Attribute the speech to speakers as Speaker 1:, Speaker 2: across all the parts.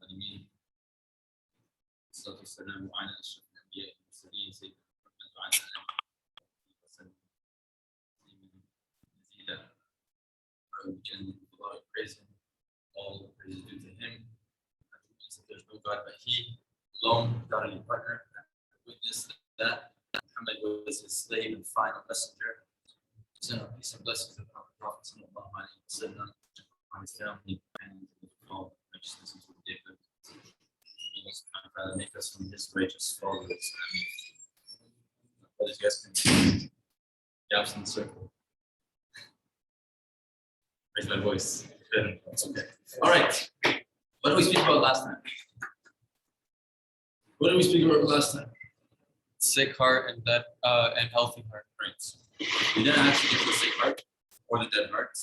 Speaker 1: العالمين والصلاة والسلام على أشرف الأنبياء والمرسلين سيدنا محمد وعلى آله وصحبه وسلم جزيلا. Praise Him. All the praise due to Him. I witness that there's no God but He, alone, without any partner. I witness that Muhammad was His slave and final messenger. Send our peace and blessings upon the Prophet sallallahu alaihi wasallam, on his family, and all righteousness until the day of judgment. Allah make us from His righteous followers. Brothers, you guys can gaps in the circle. Raise my voice. That's okay. All right. What did we speak about last time? What did we speak about last time?
Speaker 2: Sick heart and dead and healthy heart.
Speaker 1: Right. We didn't actually get to the sick heart or the dead heart,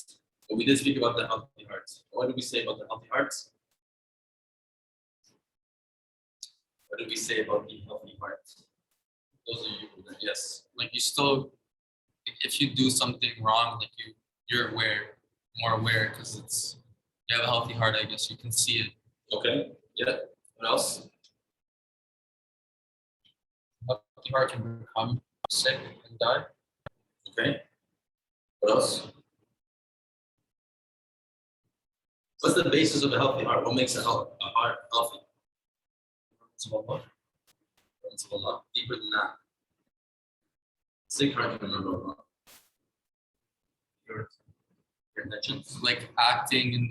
Speaker 1: but we did speak about the healthy heart. What did we say about the healthy heart? What did we say about the healthy heart? Those of you who were there, yes.
Speaker 2: Like you still, if you do something wrong, like you're more aware because it's you have a healthy heart. I guess you can see it.
Speaker 1: Okay. Yeah. What else?
Speaker 2: Healthy heart can become sick and die.
Speaker 1: Okay. What else? What's the basis of a healthy heart? What makes a heart healthy? Subhanallah. Subhanallah. Deeper than that. Sick heart, you remember Allah. Your intentions.
Speaker 2: Like acting in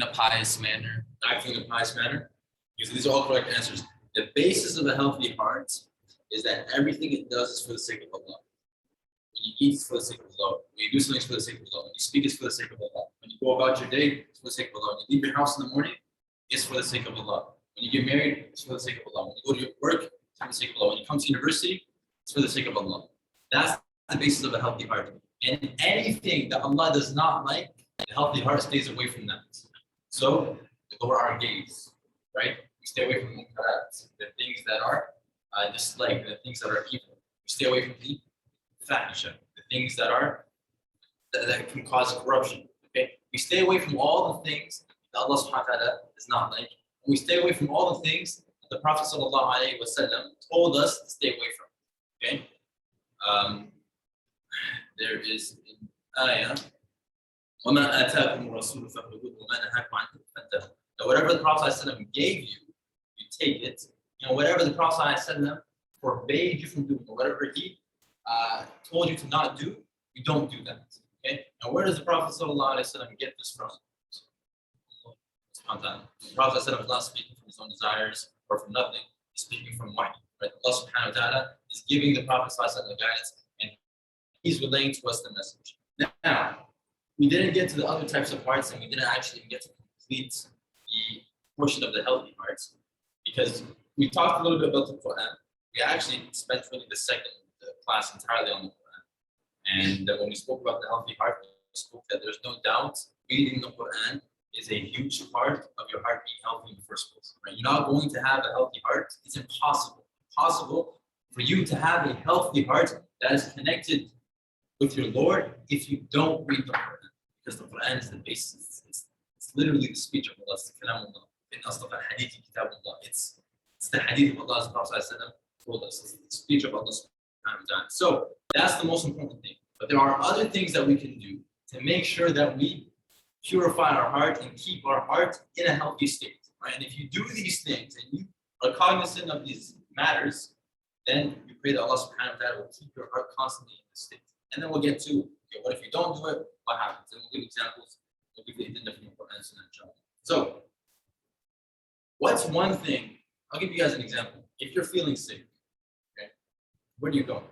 Speaker 2: a pious manner.
Speaker 1: Acting in a pious manner. Because these are all correct answers. The basis of a healthy heart is that everything it does is for the sake of Allah. When you eat, it's for the sake of Allah. When you do something, it's for the sake of Allah. When you speak, it's for the sake of Allah. When you go about your day, it's for the sake of Allah. When you leave your house in the morning, it's for the sake of Allah. When you get married, it's for the sake of Allah. When you go to your work, it's for the sake of Allah. When you come to university, it's for the sake of Allah. That's the basis of a healthy heart. And anything that Allah does not like, the healthy heart stays away from that. So we lower our gaze, right? We stay away from the things that are disliked, the things that are evil. We stay away from the fahisha, the things that are that can cause corruption. Okay, we stay away from all the things that Allah subhanahu wa ta'ala does not like. And we stay away from all the things that the Prophet sallallahu alaihi wasallam told us to stay away from. Okay, there is an ayah. وَمَا آتَاكُمُ الرَّسُولُ فَخُذُوهُ وَمَا نَهَاكُمْ عَنْهُ فَانْتَهُوا. Now, whatever the Prophet ﷺ gave you, you take it. And whatever the Prophet ﷺ forbade you from doing, or whatever he told you to not do, you don't do that. Okay? Now, where does the Prophet ﷺ get this from? The Prophet ﷺ is not speaking from his own desires or from nothing. He's speaking from wahy. Right? Allah subhanahu wa ta'ala is giving the Prophet ﷺ the guidance, and he's relaying to us the message. Now, we didn't get to the other types of hearts, and we didn't actually get to complete the portion of the healthy hearts, because we talked a little bit about the Quran. We actually spent really the second class entirely on the Quran. And when we spoke about the healthy heart, we spoke that there's no doubt reading the Quran is a huge part of your heart being healthy in the first place. Right? You're not going to have a healthy heart. It's impossible for you to have a healthy heart that is connected with your Lord if you don't read the Quran. Because the Quran is the basis. It's literally the speech of Allah. It's the kalam Allah. It's the hadith of Allah's Prophet told us. It's the speech of Allah. So that's the most important thing. But there are other things that we can do to make sure that we purify our heart and keep our heart in a healthy state. Right? And if you do these things and you are cognizant of these matters, then you pray that Allah subhanahu wa ta'ala will keep your heart constantly in this state. And then we'll get to, okay, what if you don't do it? What happens? And we'll give examples. We'll give the different Quran and inshallah. So, what's one thing? I'll give you guys an example. If you're feeling sick, okay, where do you go?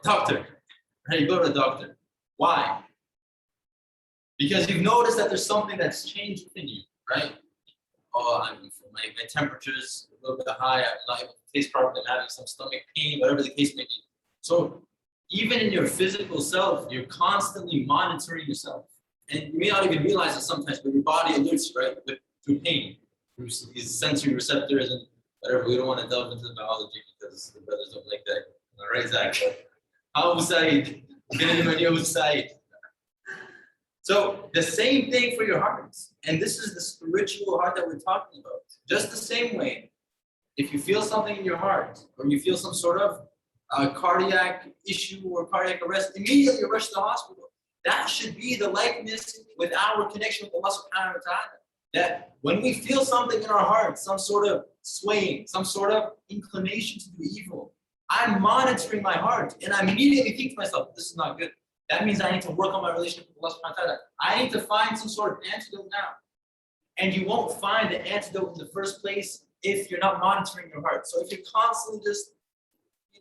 Speaker 1: Doctor. Right, you go to the doctor. Why? Because you've noticed that there's something that's changed within you, right? Oh, my temperature is a little bit high. I'm not able to taste properly. I'm having some stomach pain, whatever the case may be. So, even in your physical self, you're constantly monitoring yourself. And you may not even realize it sometimes, but your body alerts you, right, through pain, through these sensory receptors and whatever. We don't want to delve into the biology because the brothers don't like that. All right, Zach? How Said? So the same thing for your hearts. And this is the spiritual heart that we're talking about. Just the same way, if you feel something in your heart, or you feel some sort of cardiac issue or cardiac arrest, immediately rush to the hospital. That should be the likeness with our connection with Allah subhanahu wa ta'ala. That when we feel something in our heart, some sort of swaying, some sort of inclination to do evil, I'm monitoring my heart and I immediately think to myself, this is not good. That means I need to work on my relationship with Allah subhanahu wa ta'ala. I need to find some sort of antidote now. And you won't find the antidote in the first place if you're not monitoring your heart. So if you're constantly just,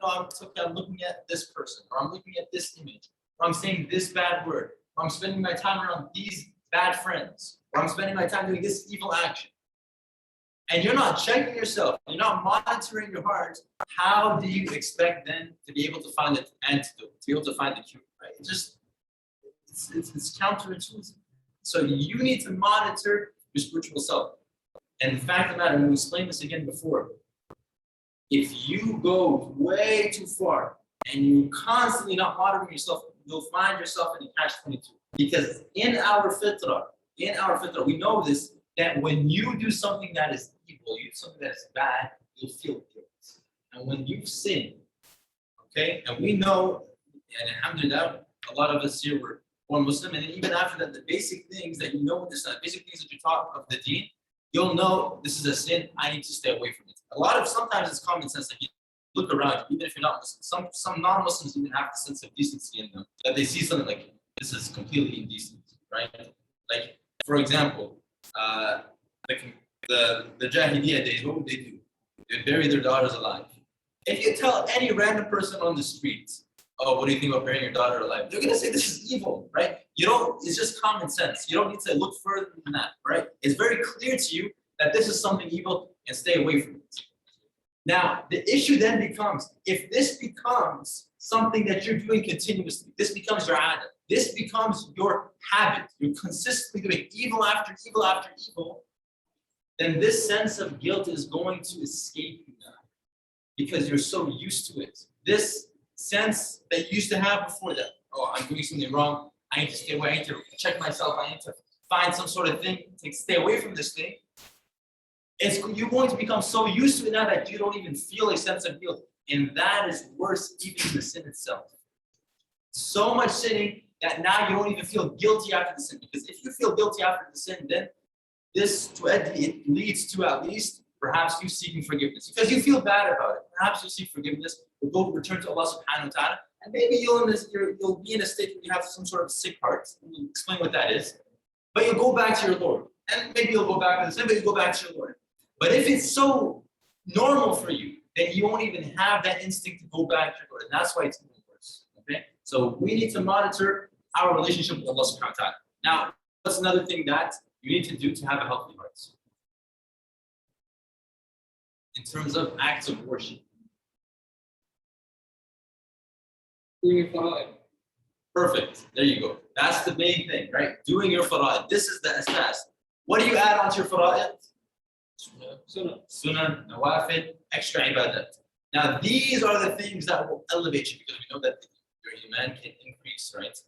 Speaker 1: I'm looking at this person, or I'm looking at this image, or I'm saying this bad word, or I'm spending my time around these bad friends, or I'm spending my time doing this evil action, and you're not checking yourself, you're not monitoring your heart, how do you expect then to be able to find the antidote, to be able to find the cure, right? It's counterintuitive. So you need to monitor your spiritual self. And the fact of the matter, and we explained this again before, if you go way too far and you constantly not monitoring yourself, you'll find yourself in a catch-22. Because in our fitrah, we know this, that when you do something that is evil, you do something that is bad, you'll feel guilt. And when you sin, okay, and we know, and alhamdulillah, a lot of us here were born Muslim, and even after that, the basic things that you know in Islam, basic things that you taught of the deen, you'll know this is a sin, I need to stay away from it. Sometimes it's common sense that you look around, even if you're not Muslim. Some non-Muslims even have the sense of decency in them, that they see something like, this is completely indecent, right? Like, for example, the Jahiliyyah days, what would they do? They'd bury their daughters alive. If you tell any random person on the street, oh, what do you think about burying your daughter alive? They're gonna say this is evil, right? It's just common sense. You don't need to look further than that, right? It's very clear to you that this is something evil and stay away from it. Now, the issue then becomes, if this becomes something that you're doing continuously, this becomes your adah, this becomes your habit, you're consistently doing evil after evil after evil, then this sense of guilt is going to escape you now because you're so used to it. This sense that you used to have before that, oh, I'm doing something wrong, I need to stay away, I need to check myself, I need to find some sort of thing to stay away from this thing. You're going to become so used to it now that you don't even feel a sense of guilt. And that is worse even than the sin itself. So much sinning that now you don't even feel guilty after the sin. Because if you feel guilty after the sin, then it leads to at least perhaps you seeking forgiveness. Because you feel bad about it. Perhaps you seek forgiveness, you'll go return to Allah subhanahu wa ta'ala, and maybe you'll be in a state where you have some sort of sick heart. We'll explain what that is. But you'll go back to your Lord. And maybe you'll go back to the sin, but you'll go back to your Lord. But if it's so normal for you, then you won't even have that instinct to go back to your Lord. And that's why it's even worse. Okay? So we need to monitor our relationship with Allah subhanahu wa ta'ala. Now, what's another thing that you need to do to have a healthy heart? In terms of acts of worship.
Speaker 3: Doing your fara'id.
Speaker 1: Perfect. There you go. That's the main thing, right? Doing your fara'id. This is the asas. What do you add onto your fara'id? Sunnah, nawafil, extra ibadat. Now, these are the things that will elevate you because we know that your iman can increase, right?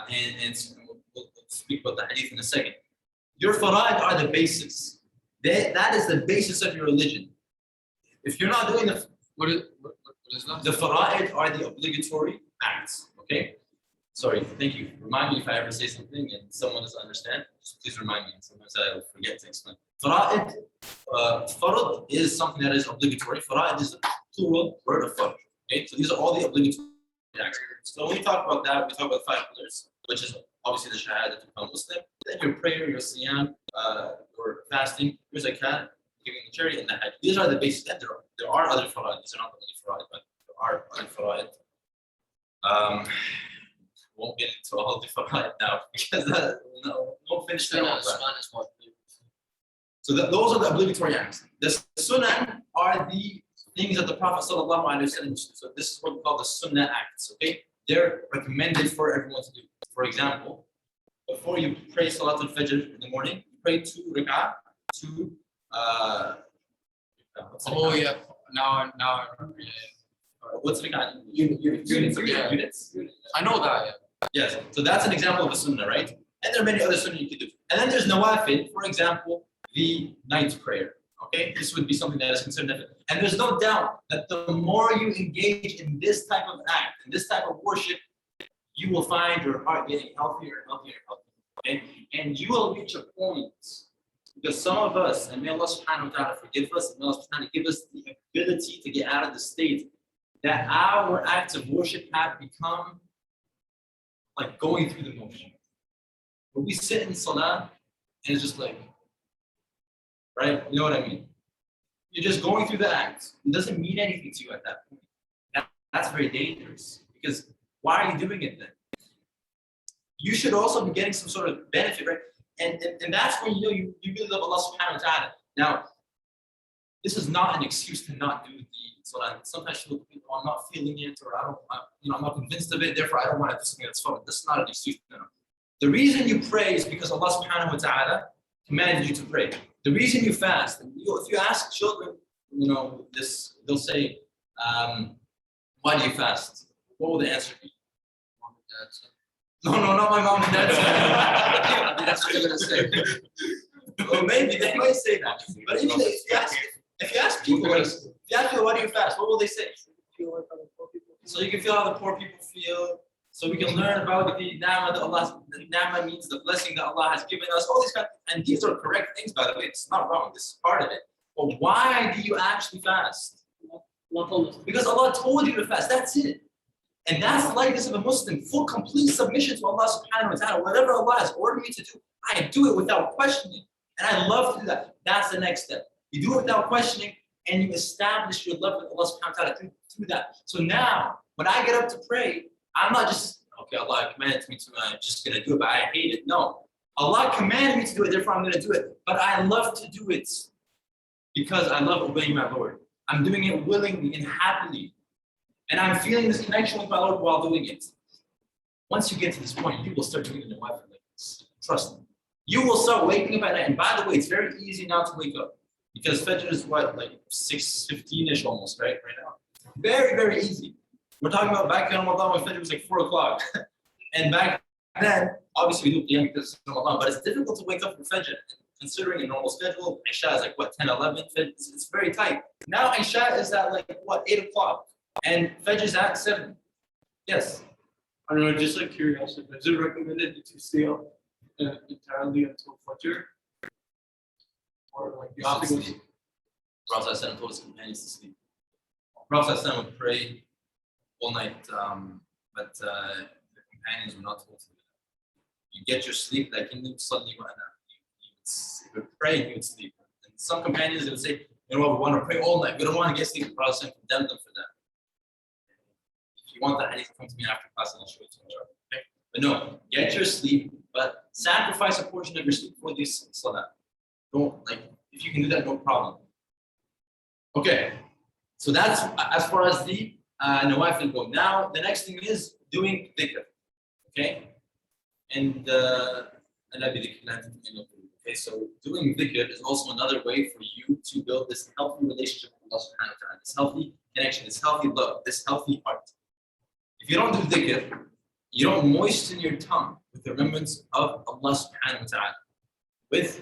Speaker 1: And we'll speak about the hadith in a second. Your fara'id are the basics. That is the basis of your religion. If you're not doing
Speaker 2: what is that?
Speaker 1: The fara'id are the obligatory acts, okay? Sorry, thank you. Remind me if I ever say something and someone doesn't understand, just please remind me. Sometimes I forget to explain. Fara'id, farad is something that is obligatory. Fara'id is the plural word of fard. Okay, so these are all the obligatory acts. So when we talk about that, we talk about 5 pillars, which is obviously the shahada to become Muslim, then your prayer, your siyam, your fasting, your zakat, giving the charity, and the hajj. These are the basics. There are other fara'id. These are not the only fara'id, but there are other fara'id. Won't get into all the fara'id now because won't finish that. So those are the obligatory acts. The sunnah are the things that the Prophet sallallahu alaihi wasallam. So this is what we call the sunnah acts. Okay, they're recommended for everyone to do. For example, before you pray Salatul Fajr in the morning, you pray 2 rak'ah, 2.
Speaker 2: Oh yeah. Now I remember. Yeah.
Speaker 1: What's units?
Speaker 2: Units. I know that. Yeah.
Speaker 1: Yes. So that's an example of a sunnah, right? And there are many other sunnah you could do. And then there's nawafil, for example, the night prayer. Okay, this would be something that is considered nafil. And there's no doubt that the more you engage in this type of act, in this type of worship, you will find your heart getting healthier and healthier and healthier. Okay? And you will reach a point, because some of us, and may Allah subhanahu wa ta'ala forgive us, and may Allah subhanahu wa ta'ala give us the ability to get out of the state that our acts of worship have become like going through the motion. When we sit in salah, and it's just like, right? You know what I mean? You're just going through the act. It doesn't mean anything to you at that point. That's very dangerous, because why are you doing it then? You should also be getting some sort of benefit, right? And that's when you know you really love Allah subhanahu wa ta'ala. Now, this is not an excuse to not do the salah. Sometimes you look, I'm not feeling it, or I'm not convinced of it, therefore I don't want to do something that's fun. That's not an excuse. No. The reason you pray is because Allah subhanahu wa ta'ala commanded you to pray. The reason you fast, and if you ask children, this, they'll say, why do you fast? What will the answer be?
Speaker 2: Mom and dad said.
Speaker 1: No, not my mom and dad. That's what they're gonna say. Well, maybe they might say that. But even if you ask people, like, if you ask people, why do you fast? What will they say? So you can feel how the poor people feel. So we can learn about the ni'mah that Allah. The ni'mah means the blessing that Allah has given us. All these kind of, and these are correct things, by the way. It's not wrong. This is part of it. But why do you actually fast? Because Allah told you to fast. That's it. And that's the likeness of a Muslim, full, complete submission to Allah subhanahu wa ta'ala. Whatever Allah has ordered me to do, I do it without questioning. And I love to do that. That's the next step. You do it without questioning, and you establish your love with Allah subhanahu wa ta'ala through that. So now, when I get up to pray, I'm not just, okay, Allah commanded me to, I'm just going to do it, but I hate it. No. Allah commanded me to do it, therefore I'm going to do it. But I love to do it because I love obeying my Lord. I'm doing it willingly and happily. And I'm feeling this connection with my Lord while doing it. Once you get to this point, you will start doing it in your life like this. Trust me. You will start waking up at night. And by the way, it's very easy now to wake up. Because Fajr is what, like 6:15-ish almost, right now? Very, very easy. We're talking about back in Ramadan when Fajr was like 4 o'clock. And back then, obviously we do Qiyam because it's Ramadan, but it's difficult to wake up for Fajr. Considering a normal schedule, Isha is like what, 10, 11? It's very tight. Now Isha is at like what, 8 o'clock? And Fajr is at 7. Yes.
Speaker 3: I don't know, just like curiosity, is it recommended to stay up entirely until Fajr? Or like you have to go sleep?
Speaker 1: Prophet ﷺ told his companions to sleep. Prophet ﷺ would pray all night, but the companions were not told to do that. You get your sleep, like in the Sunday, you would pray and you would sleep. And some companions they would say, you know what, we want to pray all night, we don't want to get sleep. The Prophet ﷺ condemned them for that. If you want that hadith, come to me after class and I'll show it to you. Okay? But no, get your sleep, but sacrifice a portion of your sleep for this salah. Don't, like, if you can do that, no problem. Okay, so that's as far as the nawafil go. Now, the next thing is doing dhikr. Okay? And okay, so doing dhikr is also another way for you to build this healthy relationship with Allah subhanahu wa ta'ala, this healthy connection, this healthy love, this healthy heart. If you don't do dhikr, you don't moisten your tongue with the remembrance of Allah subhanahu wa ta'ala, with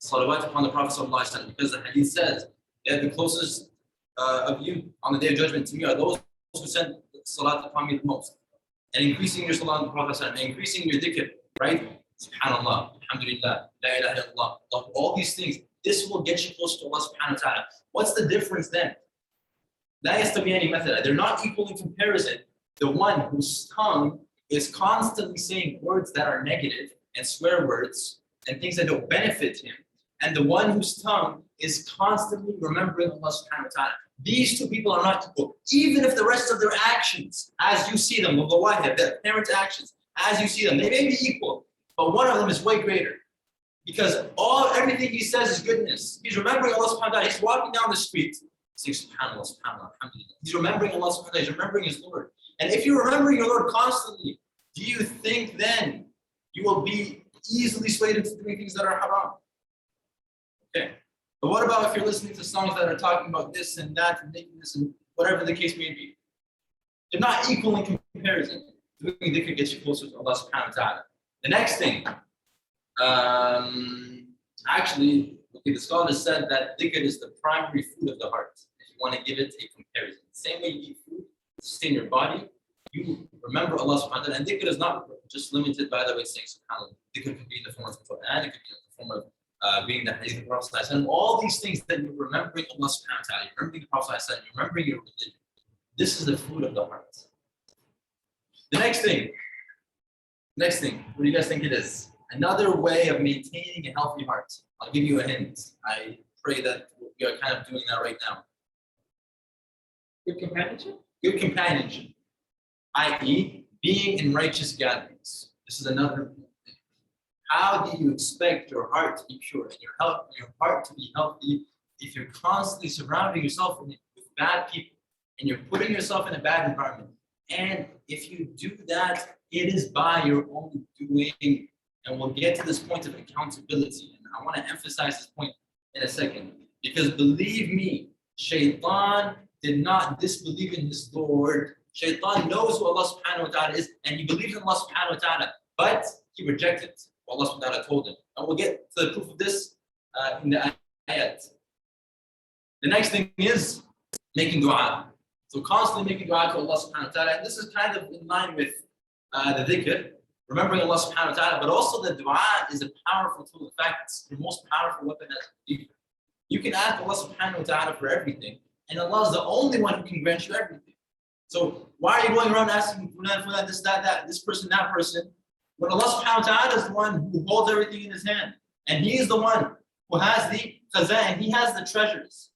Speaker 1: salawat upon the Prophet sallallahu alaihi wasallam, because the hadith says that the closest of you on the day of judgment to me are those who send salat upon me the most. And increasing your salat on the Prophet sallallahu alaihi wasallam, and increasing your dhikr, right? Subhanallah, alhamdulillah, la ilaha illallah, all these things, this will get you close to Allah subhanahu wa ta'ala. What's the difference then? La yastabiyani mathala. They're not equal in comparison. The one whose tongue is constantly saying words that are negative and swear words and things that don't benefit him, and the one whose tongue is constantly remembering Allah subhanahu wa ta'ala. These two people are not equal. Even if the rest of their actions, as you see them, their parents' actions, as you see them, they may be equal, but one of them is way greater. Because everything he says is goodness. He's remembering Allah subhanahu wa ta'ala. He's walking down the street, saying subhanallah, subhanallah, alhamdulillah. He's remembering Allah subhanahu wa ta'ala. He's remembering his Lord. And if you're remembering your Lord constantly, do you think then you will be easily swayed into doing things that are haram? Okay. But what about if you're listening to songs that are talking about this and that and making this and whatever the case may be? They're not equal in comparison. Doing dhikr gets you closer to Allah subhanahu wa ta'ala. The next thing Actually, okay, the scholars said that dhikr is the primary food of the heart. If you want to give it a comparison, same way you eat food to sustain your body, you remember Allah subhanahu wa ta'ala. And dhikr is not just limited by the way saying subhanAllah. Dhikr could be in the form of the Quran, it could be in the form of being the hadith of the Prophet, and all these things that you're remembering Allah subhanahu wa ta'ala, you're remembering the Prophet, you're remembering your religion. This is the food of the heart. The next thing, what do you guys think it is? Another way of maintaining a healthy heart. I'll give you a hint. I pray that we are kind of doing that right now.
Speaker 3: Good companionship?
Speaker 1: Good companionship, i.e., being in righteous gatherings. This is another thing. How do you expect your heart to be pure and your heart to be healthy if you're constantly surrounding yourself with bad people and you're putting yourself in a bad environment? And if you do that, it is by your own doing. And we'll get to this point of accountability. And I want to emphasize this point in a second. Because believe me, Shaitan did not disbelieve in his Lord. Shaitan knows who Allah subhanahu wa ta'ala is, and he believes in Allah subhanahu wa ta'ala, but he rejected what Allah subhanahu wa ta'ala told him. And we'll get to the proof of this in the ayat. The next thing is making dua. So constantly making dua to Allah subhanahu wa ta'ala. And this is kind of in line with the dhikr, remembering Allah subhanahu wa ta'ala, but also the dua is a powerful tool. In fact, it's the most powerful weapon that's dhikr. You can ask Allah subhanahu wa ta'ala for everything, and Allah is the only one who can grant you everything. So why are you going around asking for that, this, that, this person, that person, when Allah subhanahu wa ta'ala is the one who holds everything in his hand, and he is the one who has the khazan, and he has the treasures,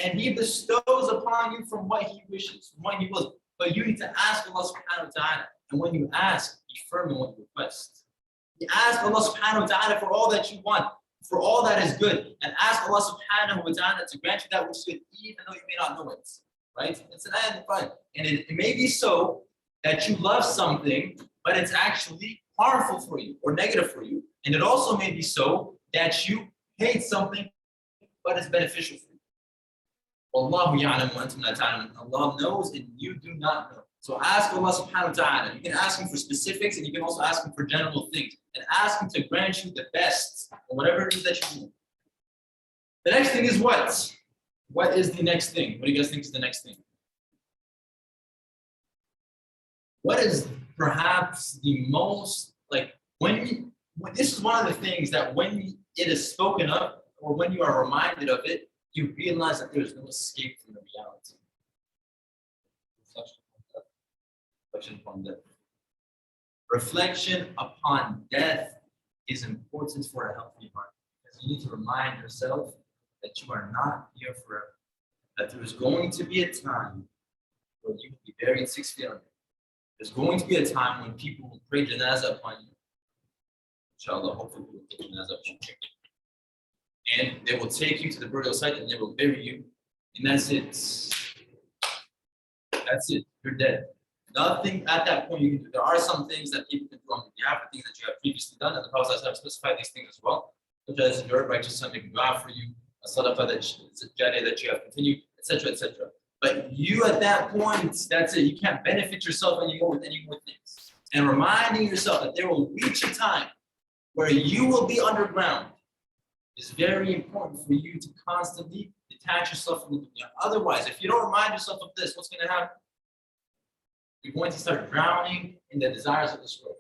Speaker 1: and he bestows upon you from what he wishes, from what he wills. But you need to ask Allah subhanahu wa ta'ala, and when you ask, be firm in what you request. You ask Allah subhanahu wa ta'ala for all that you want, for all that is good, and ask Allah subhanahu wa ta'ala to grant you that which is good, even though you may not know it. Right? It's an ayat fun. And it may be so that you love something, but it's actually harmful for you or negative for you. And it also may be so that you hate something, but it's beneficial for you. Wallahu ya'lamu wa antum la ta'lamun. Allah knows and you do not know. So ask Allah subhanahu wa ta'ala. You can ask him for specifics, and you can also ask him for general things. And ask him to grant you the best or whatever it is that you need. The next thing is what? What is the next thing? What do you guys think is the next thing? What is perhaps the most, like, when this is one of the things that when it is spoken of or when you are reminded of it, you realize that there's no escape from the reality. Reflection upon death. Reflection upon death is important for a healthy heart, because you need to remind yourself that you are not here forever. That there is going to be a time where you will be buried 6 feet under. There's going to be a time when people will pray janazah upon you. Inshallah, hopefully we will take janazah upon you. And they will take you to the burial site and they will bury you. And that's it. That's it. You're dead. Nothing at that point you can do. There are some things that people can do on behalf of things that you have previously done, and the Prophet has specified these things as well, such as your righteous son making dua for you, a sadaqah that you have continued, etc., etc. But you at that point, that's it. You can't benefit yourself anymore with any more things. And reminding yourself that there will reach a time where you will be underground is very important for you to constantly detach yourself from the dunya. Otherwise, if you don't remind yourself of this, what's going to happen? You're going to start drowning in the desires of this world.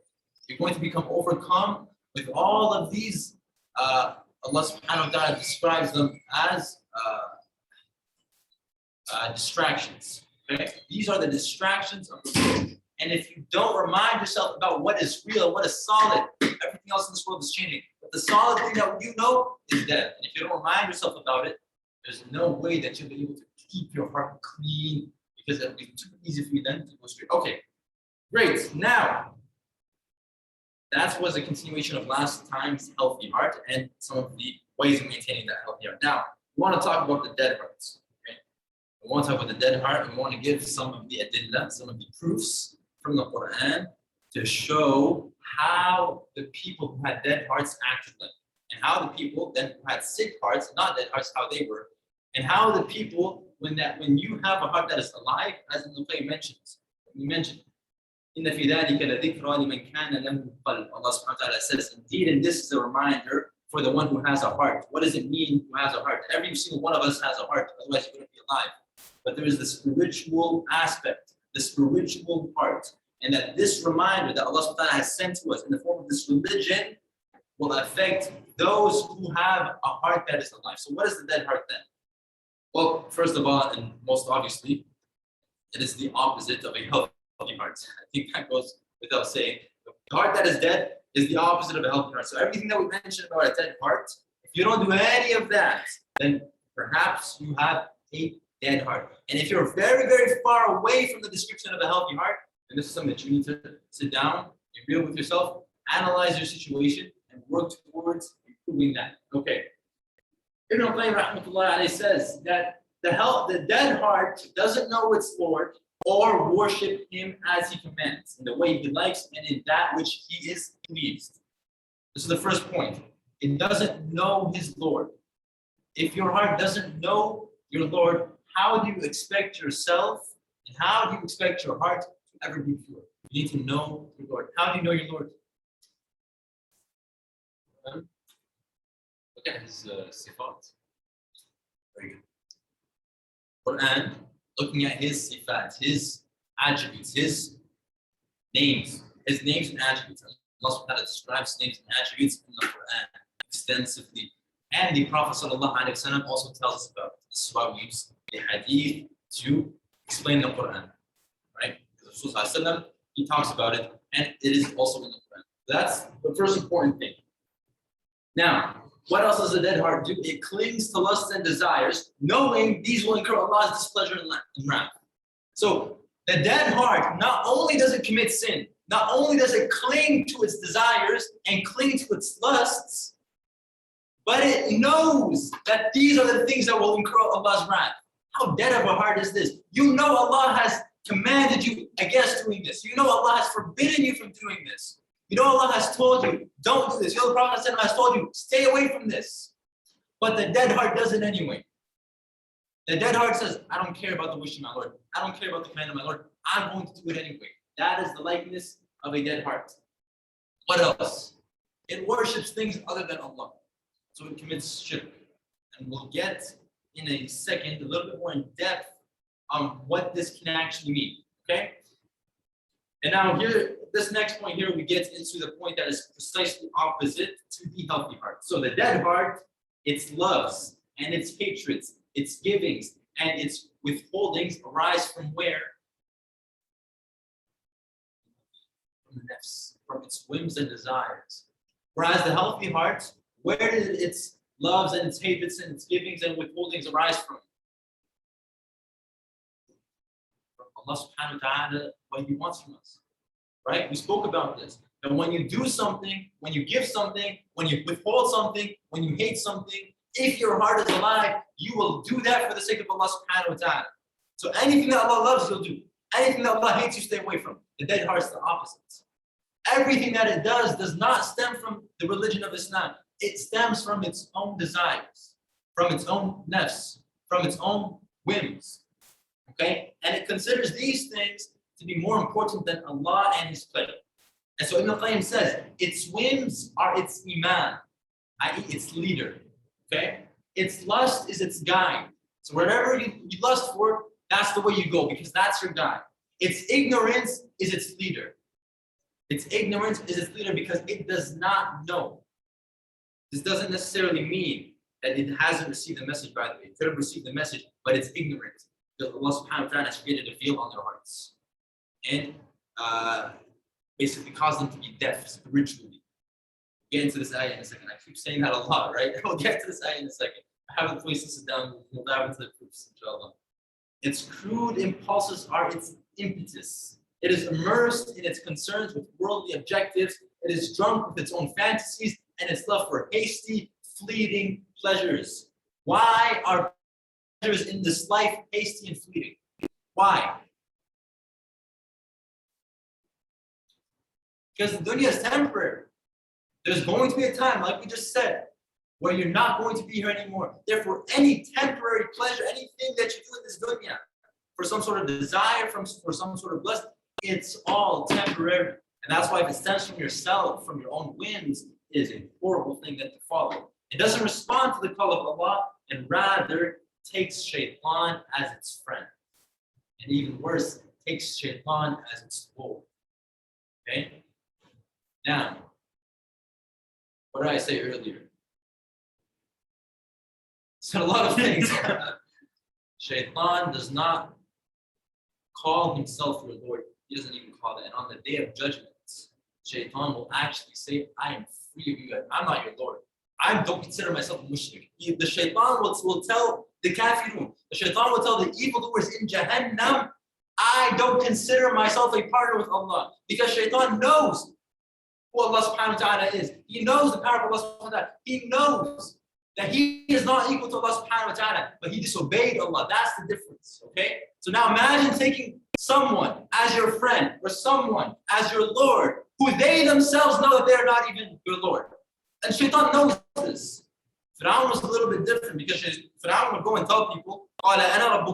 Speaker 1: You're going to become overcome with all of these. Allah subhanahu wa ta'ala describes them as distractions. Okay? These are the distractions of the world. And if you don't remind yourself about what is real, what is solid, everything else in this world is changing. But the solid thing that you know is death. And if you don't remind yourself about it, there's no way that you'll be able to keep your heart clean, because it would be too easy for you then to go straight. Okay, great. Now, that was a continuation of last time's healthy heart and some of the ways of maintaining that healthy heart. Now, we want to talk about the dead hearts. Okay? We want to talk about the dead heart, and we want to give some of the adillah, some of the proofs from the Quran to show how the people who had dead hearts acted like, and how the people then who had sick hearts, not dead hearts, how they were, and how the people when you have a heart that is alive, as the play mentions, we mentioned, إِنَّ فِي ذَلِكَ لَذِكْرَى لِمَنْ كَانَ لَهُ قَلْبٌ. Allah subhanahu wa ta'ala says, indeed, and this is a reminder for the one who has a heart. What does it mean who has a heart? Every single one of us has a heart, otherwise you wouldn't be alive. But there is the spiritual aspect, the spiritual part, and that this reminder that Allah subhanahu wa ta'ala has sent to us in the form of this religion will affect those who have a heart that is alive. So what is the dead heart then? Well, first of all, and most obviously, it is the opposite of a healthy heart. I think that goes without saying. The heart that is dead is the opposite of a healthy heart. So everything that we mentioned about a dead heart, if you don't do any of that, then perhaps you have a dead heart. And if you're very, very far away from the description of a healthy heart, then this is something that you need to sit down, be real with yourself, analyze your situation, and work towards improving that. Okay. Ibn al-Qayyim rahmatullahi alayhi says that the dead heart doesn't know its Lord or worship him as he commands, in the way he likes and in that which he is pleased. This is the first point. It doesn't know his Lord. If your heart doesn't know your Lord, how do you expect yourself and how do you expect your heart to ever be pure? You need to know your Lord. How do you know your Lord?
Speaker 2: Look at his sifat.
Speaker 1: Very good. Quran, looking at his sifat, his attributes, his names and attributes. Allah subhanahu wa ta'ala describes names and attributes in the Quran extensively. And the Prophet sallallahu alaihi wasallam also tells us about it. This is why we use the hadith to explain the Quran, right? Because Rasul sallallahu alaihi wasallam, he talks about it, and it is also in the Quran. That's the first important thing. Now, what else does the dead heart do? It clings to lusts and desires, knowing these will incur Allah's displeasure and wrath. So the dead heart, not only does it commit sin, not only does it cling to its desires and cling to its lusts, but it knows that these are the things that will incur Allah's wrath. How dead of a heart is this? You know Allah has commanded you against doing this. You know Allah has forbidden you from doing this. You know Allah has told you, don't do this. You know the Prophet has told you, stay away from this. But the dead heart does it anyway. The dead heart says, I don't care about the wish of my Lord. I don't care about the command of my Lord. I'm going to do it anyway. That is the likeness of a dead heart. What else? It worships things other than Allah. So it commits shirk. And we'll get in a second a little bit more in depth on what this can actually mean. Okay? And now here, this next point here, we get into the point that is precisely opposite to the healthy heart. So the dead heart, its loves and its hatreds, its givings and its withholdings arise from where? From the nafs, from its whims and desires. Whereas the healthy heart, where did its loves and its hatreds and its givings and withholdings arise from? From Allah subhanahu wa ta'ala, what he wants from us. Right? We spoke about this. And when you do something, when you give something, when you withhold something, when you hate something, if your heart is alive, you will do that for the sake of Allah subhanahu wa ta'ala. So anything that Allah loves, you'll do. Anything that Allah hates, you stay away from. The dead heart is the opposite. Everything that it does not stem from the religion of Islam. It stems from its own desires, from its own nafs, from its own whims. Okay? And it considers these things to be more important than Allah and His pleasure. And so Ibn al-Qayyim says, its whims are its imam, i.e. its leader. Okay? Its lust is its guide. So wherever you lust for, that's the way you go, because that's your guide. Its ignorance is its leader. Its ignorance is its leader because it does not know. This doesn't necessarily mean that it hasn't received the message, by the way. It could have received the message, but it's ignorant. Because Allah subhanahu wa ta'ala has created a veil on their hearts. And basically cause them to be deaf spiritually. Get into this ayah in a second. I keep saying that a lot, right? We'll get to this ayah in a second. I have a place to sit down. We'll dive into the proofs, inshallah. Its crude impulses are its impetus. It is immersed in its concerns with worldly objectives. It is drunk with its own fantasies and its love for hasty, fleeting pleasures. Why are pleasures in this life hasty and fleeting? Why? Because the dunya is temporary. There's going to be a time, like we just said, where you're not going to be here anymore. Therefore, any temporary pleasure, anything that you do in this dunya, for some sort of desire, for some sort of lust, it's all temporary. And that's why if it stems from yourself, from your own whims, it is a horrible thing that to follow. It doesn't respond to the call of Allah and rather takes shaitan as its friend. And even worse, takes shaitan as its foe. Okay? Now, what did I say earlier? Said a lot of things. Shaitan does not call himself your Lord. He doesn't even call that. And on the day of judgment, Shaitan will actually say, I am free of you guys. I'm not your Lord. I don't consider myself a mushrik. The Shaitan will tell the kafirun, the Shaitan will tell the evildoers in Jahannam, I don't consider myself a partner with Allah. Because Shaitan knows who Allah subhanahu wa ta'ala is. He knows the power of Allah subhanahu wa ta'ala. He knows that he is not equal to Allah subhanahu wa ta'ala, but he disobeyed Allah. That's the difference. Okay? So now imagine taking someone as your friend or someone as your Lord, who they themselves know that they're not even your Lord. And Shaitan knows this. Fir'aun was a little bit different because Fir'aun would go and tell people, Shaitan would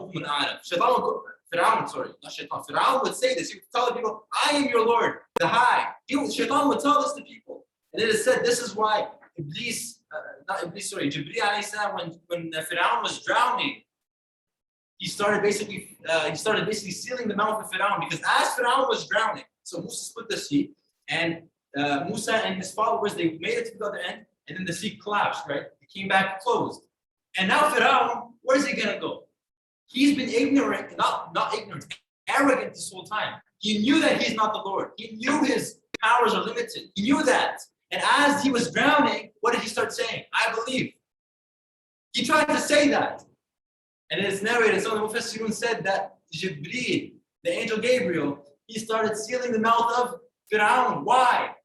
Speaker 1: go, Fir'aun would say this. He would tell people, I am your Lord, the High. Shaitan would tell this to people. And it is said, this is why Jibreel alayhi salam, when Fir'aun was drowning, he started basically sealing the mouth of Fir'aun, because as Fir'aun was drowning, so Musa split the sea, and Musa and his followers, they made it to the other end, and then the sea collapsed, right? It came back closed. And now Fir'aun, where's he gonna go? He's been ignorant, not ignorant, arrogant this whole time. He knew that he's not the Lord. He knew his powers are limited. He knew that. And as he was drowning, what did he start saying? I believe. He tried to say that. And it is narrated, some of the Mufassirun said that Jibreel, the angel Gabriel, he started sealing the mouth of Fir'aun. Why?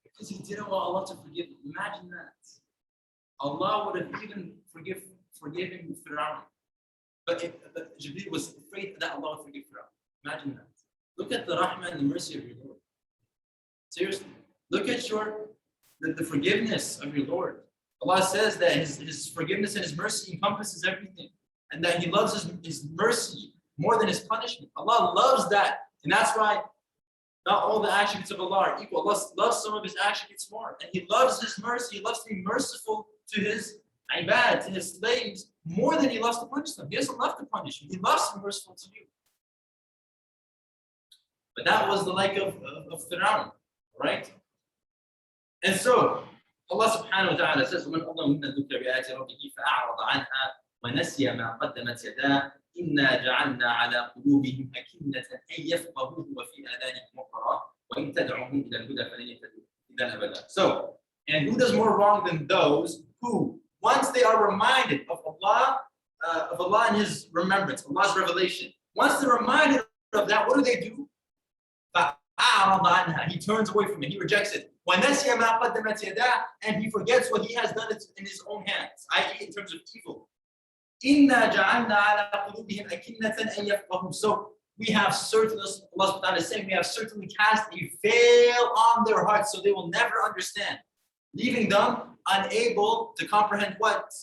Speaker 1: Because he didn't want Allah to forgive him. Imagine that. Allah would have even forgiven Fir'aun. But Jibreel was afraid that Allah would forgive Fir'aun. Imagine that. Look at the rahmah and the mercy of your Lord. Seriously. Look at the forgiveness of your Lord. Allah says that his forgiveness and his mercy encompasses everything. And that he loves his mercy more than his punishment. Allah loves that. And that's why not all the attributes of Allah are equal. Allah loves some of his attributes more. And he loves his mercy. He loves to be merciful to his ibad, to his slaves, more than he loves to punish them. He doesn't love to punish you. He loves to be merciful to you. But that was the like of Fir'aun, right? And so, Allah subhanahu wa ta'ala says, وَمَنْ أَظْلَمُ مِمَّنْ ذُكِّرَ بِآيَاتِ رَبِّهِ فَأَعْرَضَ عَنْهَا وَنَسِيَ مَا قَدَّمَتْ يَدَاهُ إِنَّا جَعَلْنَا عَلَى قُلُوبِهِمْ أَكِنَّةً أَن يَفْقَهُوهُ وَفِي آذَانِهِمْ وَقْرًا وَإِن تَدْعُهُمْ إِلَى الْهُدَى فَلَن يَهْتَدُوا إِذًا أَبَدًا. So, and who does more wrong than those who, once they are reminded of Allah and His remembrance, Allah's revelation, once they're reminded of that, what do? He turns away from it. He rejects it. And he forgets what he has done in his own hands, i.e. in terms of evil. So we have certainly, Allah is saying, we have certainly cast a veil on their hearts so they will never understand, leaving them unable to comprehend what?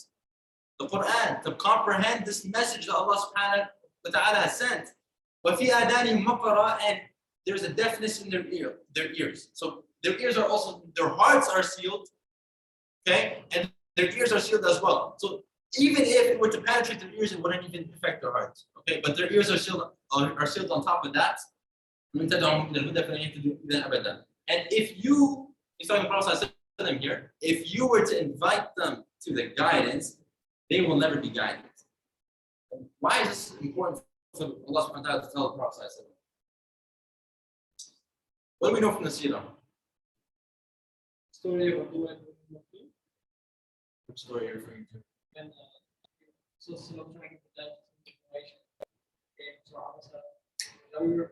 Speaker 1: The Quran, to comprehend this message that Allah subhanahu wa ta'ala has sent. And there's a deafness in their ears. So their ears are also, their hearts are sealed, okay? And their ears are sealed as well. So even if it were to penetrate their ears, it wouldn't even affect their hearts, okay? But their ears are sealed on top of that. And if you, he's talking about Prophet here, if you were to invite them to the guidance, they will never be guided. And why is this important for Allah subhanahu wa ta'ala to tell the Prophet? What do we know from the Seerah?
Speaker 3: Story of Abdullah ibn Mas'ud.
Speaker 1: Which story are you referring to?
Speaker 3: And so trying to get that information. Okay, so I was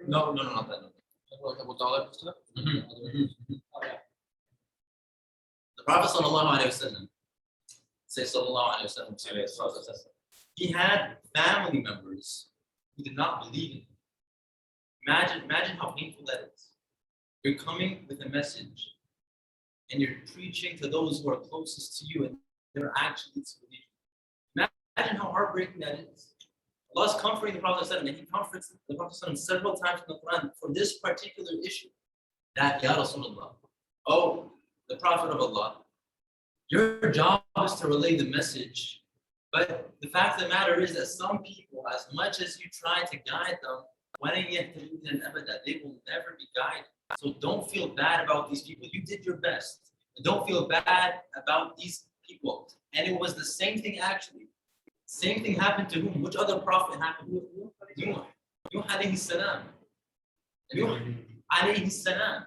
Speaker 1: No, not that.
Speaker 2: Abu Talib stuff?
Speaker 3: Oh, yeah.
Speaker 1: The Prophet sallallahu alaihi wasallam, say sallallahu alaihi wasallam, he had family members who did not believe in him. Imagine how painful that is. You're coming with a message and you're preaching to those who are closest to you and they're actually disbelieving. Imagine how heartbreaking that is. Allah is comforting the Prophet ﷺ, and He comforts the Prophet ﷺ several times in the Quran for this particular issue. That, Ya Rasulullah, oh, the Prophet of Allah, your job is to relay the message. But the fact of the matter is that some people, as much as you try to guide them, they will never be guided. So don't feel bad about these people. You did your best. Don't feel bad about these people. And it was the same thing actually. Same thing happened to whom? Which other prophet happened to? Nuh alayhi salam. Nuh alayhi salam.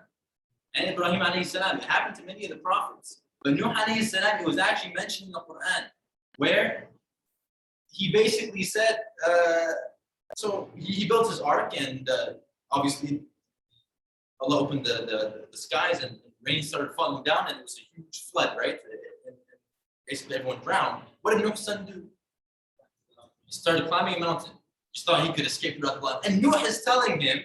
Speaker 1: And Ibrahim alayhi salam. It happened to many of the prophets. But Nuh alayhi salam, it was actually mentioned in the Quran, where he basically said, so he built his ark, and obviously Allah opened the skies, and rain started falling down, and it was a huge flood, right? And basically everyone drowned. What did Nuh's son do? He started climbing a mountain. He thought he could escape without the flood. And Nuh is telling him,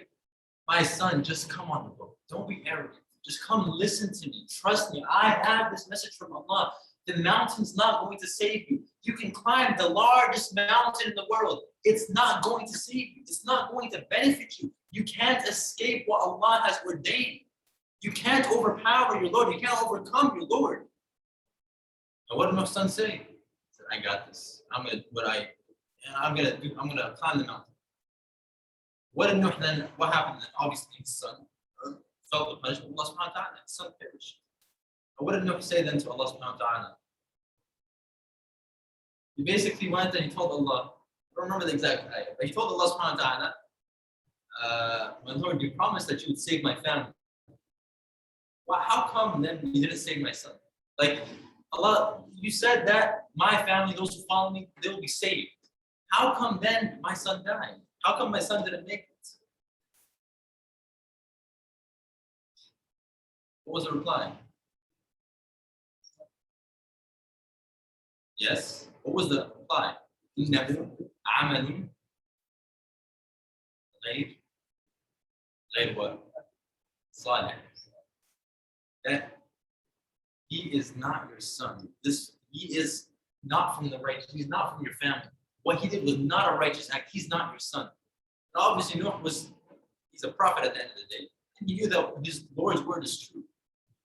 Speaker 1: my son, just come on the boat. Don't be arrogant. Just come listen to me. Trust me. I have this message from Allah. The mountain's not going to save you. You can climb the largest mountain in the world. It's not going to save you. It's not going to benefit you. You can't escape what Allah has ordained. You can't overpower your Lord. You can't overcome your Lord. And what did my son say? He said, I got this. I'm gonna climb the mountain. What did Nuh then? What happened then? Obviously his son felt the punishment of Allah subhanahu wa ta'ala. His son perished. And what did Nuh say then to Allah subhanahu wa ta'ala? He basically went and he told Allah, I don't remember the exact ayah, but he told Allah subhanahu wa ta'ala, my Lord, you promised that you would save my family. Well, how come then you didn't save my son? Like, Allah, you said that my family, those who follow me, they will be saved. How come then my son died? How come my son didn't make it? What was the reply? Yes. What was the reply? إِنَّهُ عَمَلٌ غير what? Salih. That he is not your son. He is not from the righteous. He's not from your family. What he did was not a righteous act. He's not your son. And obviously, Nuh he's a prophet at the end of the day. And he knew that his Lord's word is true.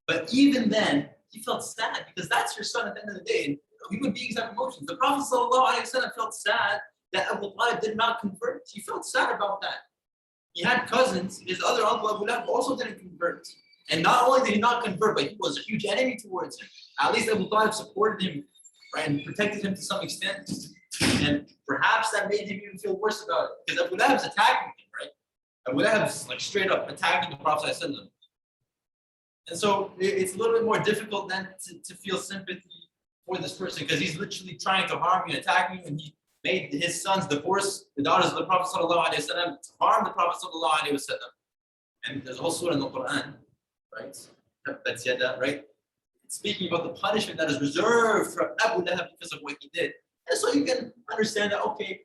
Speaker 1: But even then, he felt sad because that's your son at the end of the day. And human beings have emotions. The Prophet ﷺ felt sad that Abu Talib did not convert. He felt sad about that. He had cousins. His other uncle Abu Lahab also didn't convert. And not only did he not convert, but he was a huge enemy towards him. At least Abu Talib supported him, right, and protected him to some extent. And perhaps that made him even feel worse about it. Because Abu Lahab is attacking him, right? Abu Lahab is like straight up attacking the Prophet ﷺ. And so it's a little bit more difficult then to feel sympathy for this person, because he's literally trying to harm you, attacking you, and he made his sons divorce the daughters of the Prophet ﷺ to harm the Prophet ﷺ. And there's also in the Quran, right? That's yada, right? It's speaking about the punishment that is reserved for Abu Lahab because of what he did. And so you can understand that, okay,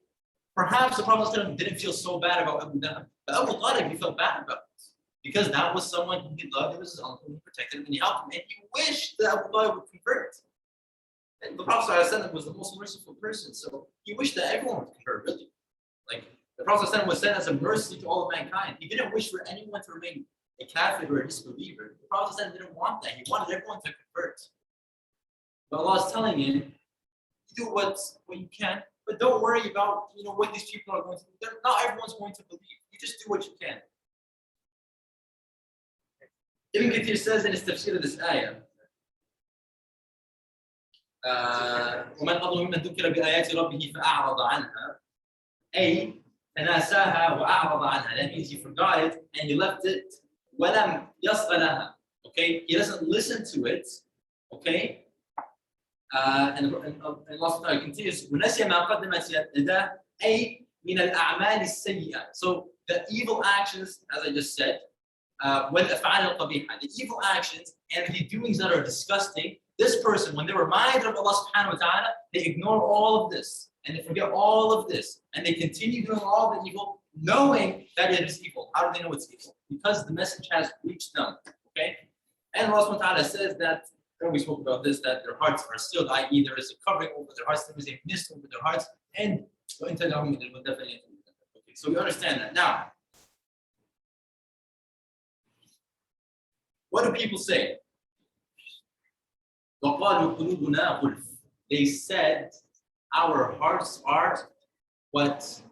Speaker 1: perhaps the Prophet ﷺ didn't feel so bad about Abu Lahab, but Abu Talib, he felt bad about it. Because that was someone who he loved, it was his uncle, he protected him, and he helped him, and he wished that Abu Talib would convert. And the Prophet ﷺ was the most merciful person, so he wished that everyone would convert, really. Like, the Prophet ﷺ was sent as a mercy to all of mankind. He didn't wish for anyone to remain a kafir or a disbeliever. The Prophet ﷺ didn't want that. He wanted everyone to convert. But Allah is telling him, do what you can, but don't worry about what these people are going to do. Not everyone's going to believe. You just do what you can. Ibn Kathir says in his tafsir of this ayah, وَمَنْ أَظْلَمُ مِمَّنْ ذُكِّرَ بِآيَاتِ رَبِّهِ فَأَعْرَضَ عَنْهَا أي تناساها وأعرض عنها. That means he forgot it and he left it. وَلَمْ يَصْغَ لَهَا. Okay, he doesn't listen to it. Okay, and Allah continues, وَنَسِيَ مَا قَدَّمَتْ يَدَاهُ أي مِنَ الْأَعْمَالِ السَّيِّئَةِ. So the evil actions, as I just said, وَالْأَفْعَالِ الْقَبِيحَةِ, the evil actions and the doings that are disgusting, this person, when they're reminded of Allah subhanahu wa ta'ala, they ignore all of this and they forget all of this and they continue doing all the evil, knowing that it is evil. How do they know it's evil? Because the message has reached them. Okay? And Allah subhanahu wa ta'ala says that, we spoke about this, that their hearts are sealed, i.e. there is a covering over their hearts, there is a mist over their hearts, and وإن تدعوهم إلى الهدى فلن يهتدوا. Okay, so we understand that. Now, what do people say? وقالوا قلوبنا غلف. They said our hearts are what?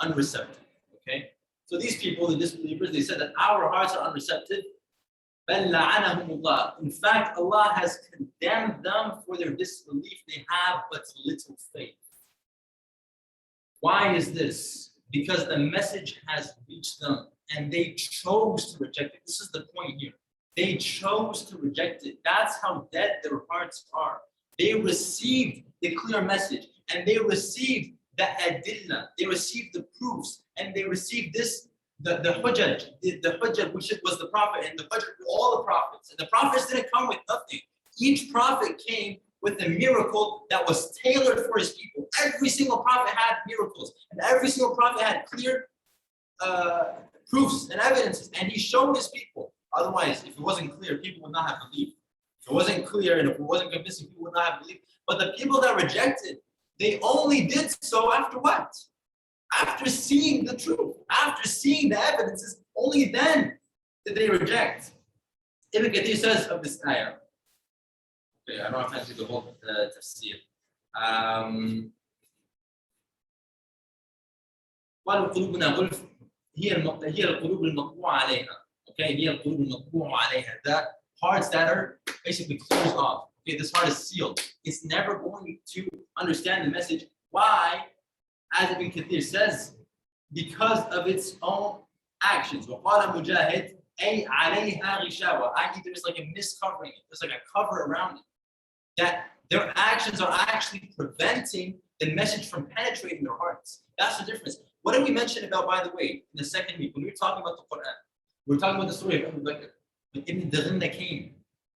Speaker 1: Unreceptive. Okay? So these people, the disbelievers, they said that our hearts are unreceptive. بل لعنهم الله. In fact, Allah has condemned them for their disbelief. They have but little faith. Why is this? Because the message has reached them and they chose to reject it. This is the point here. They chose to reject it. That's how dead their hearts are. They received the clear message and they received the adillah. They received the proofs and they received this, the hujjaj, the hujjaj, which was the prophet, and the hujjaj were all the prophets. And the prophets didn't come with nothing. Each prophet came with a miracle that was tailored for his people. Every single prophet had miracles, and every single prophet had clear proofs and evidences, and he showed his people. Otherwise, if it wasn't clear, people would not have believed. If it wasn't clear and if it wasn't convincing, people would not have believed. But the people that rejected, they only did so after what? After seeing the truth, after seeing the evidences, only then did they reject. Ibn Kathir says of this ayah, okay, I don't have time to do the whole tafsir. قلوبنا غلف هي القلوب المطبوع عليها. Okay, هي القلوب المطبوع عليها. The hearts that are basically closed off. Okay, this heart is sealed. It's never going to understand the message. Why? As Ibn Kathir says, because of its own actions. وقال مجاهد أي عليها غشاوة. I.e. there's like a mist covering it. There's like a cover around it. That their actions are actually preventing the message from penetrating their hearts. That's the difference. What did we mention about, by the way, in the second week when we were talking about the Quran? We were talking about the story of Abu Bakr. When Ibn Daghinna came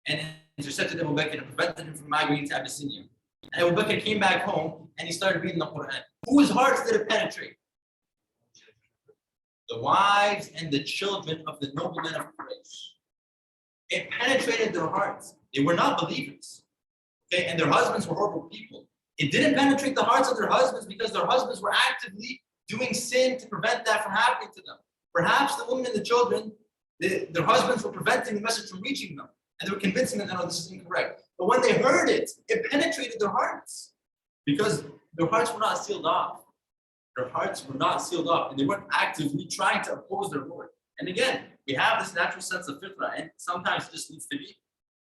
Speaker 1: and intercepted Abu Bakr and prevented him from migrating to Abyssinia. And Abu Bakr came back home and he started reading the Quran. Whose hearts did it penetrate? The wives and the children of the noblemen of Quraysh. It penetrated their hearts. They were not believers. Okay, and their husbands were horrible people. It didn't penetrate the hearts of their husbands because their husbands were actively doing sin to prevent that from happening to them. Perhaps the women and the children, their husbands were preventing the message from reaching them. And they were convincing them that, no, this is incorrect. But when they heard it, it penetrated their hearts because their hearts were not sealed off. Their hearts were not sealed off and they weren't actively trying to oppose their Lord. And again, we have this natural sense of fitrah and sometimes it just needs to be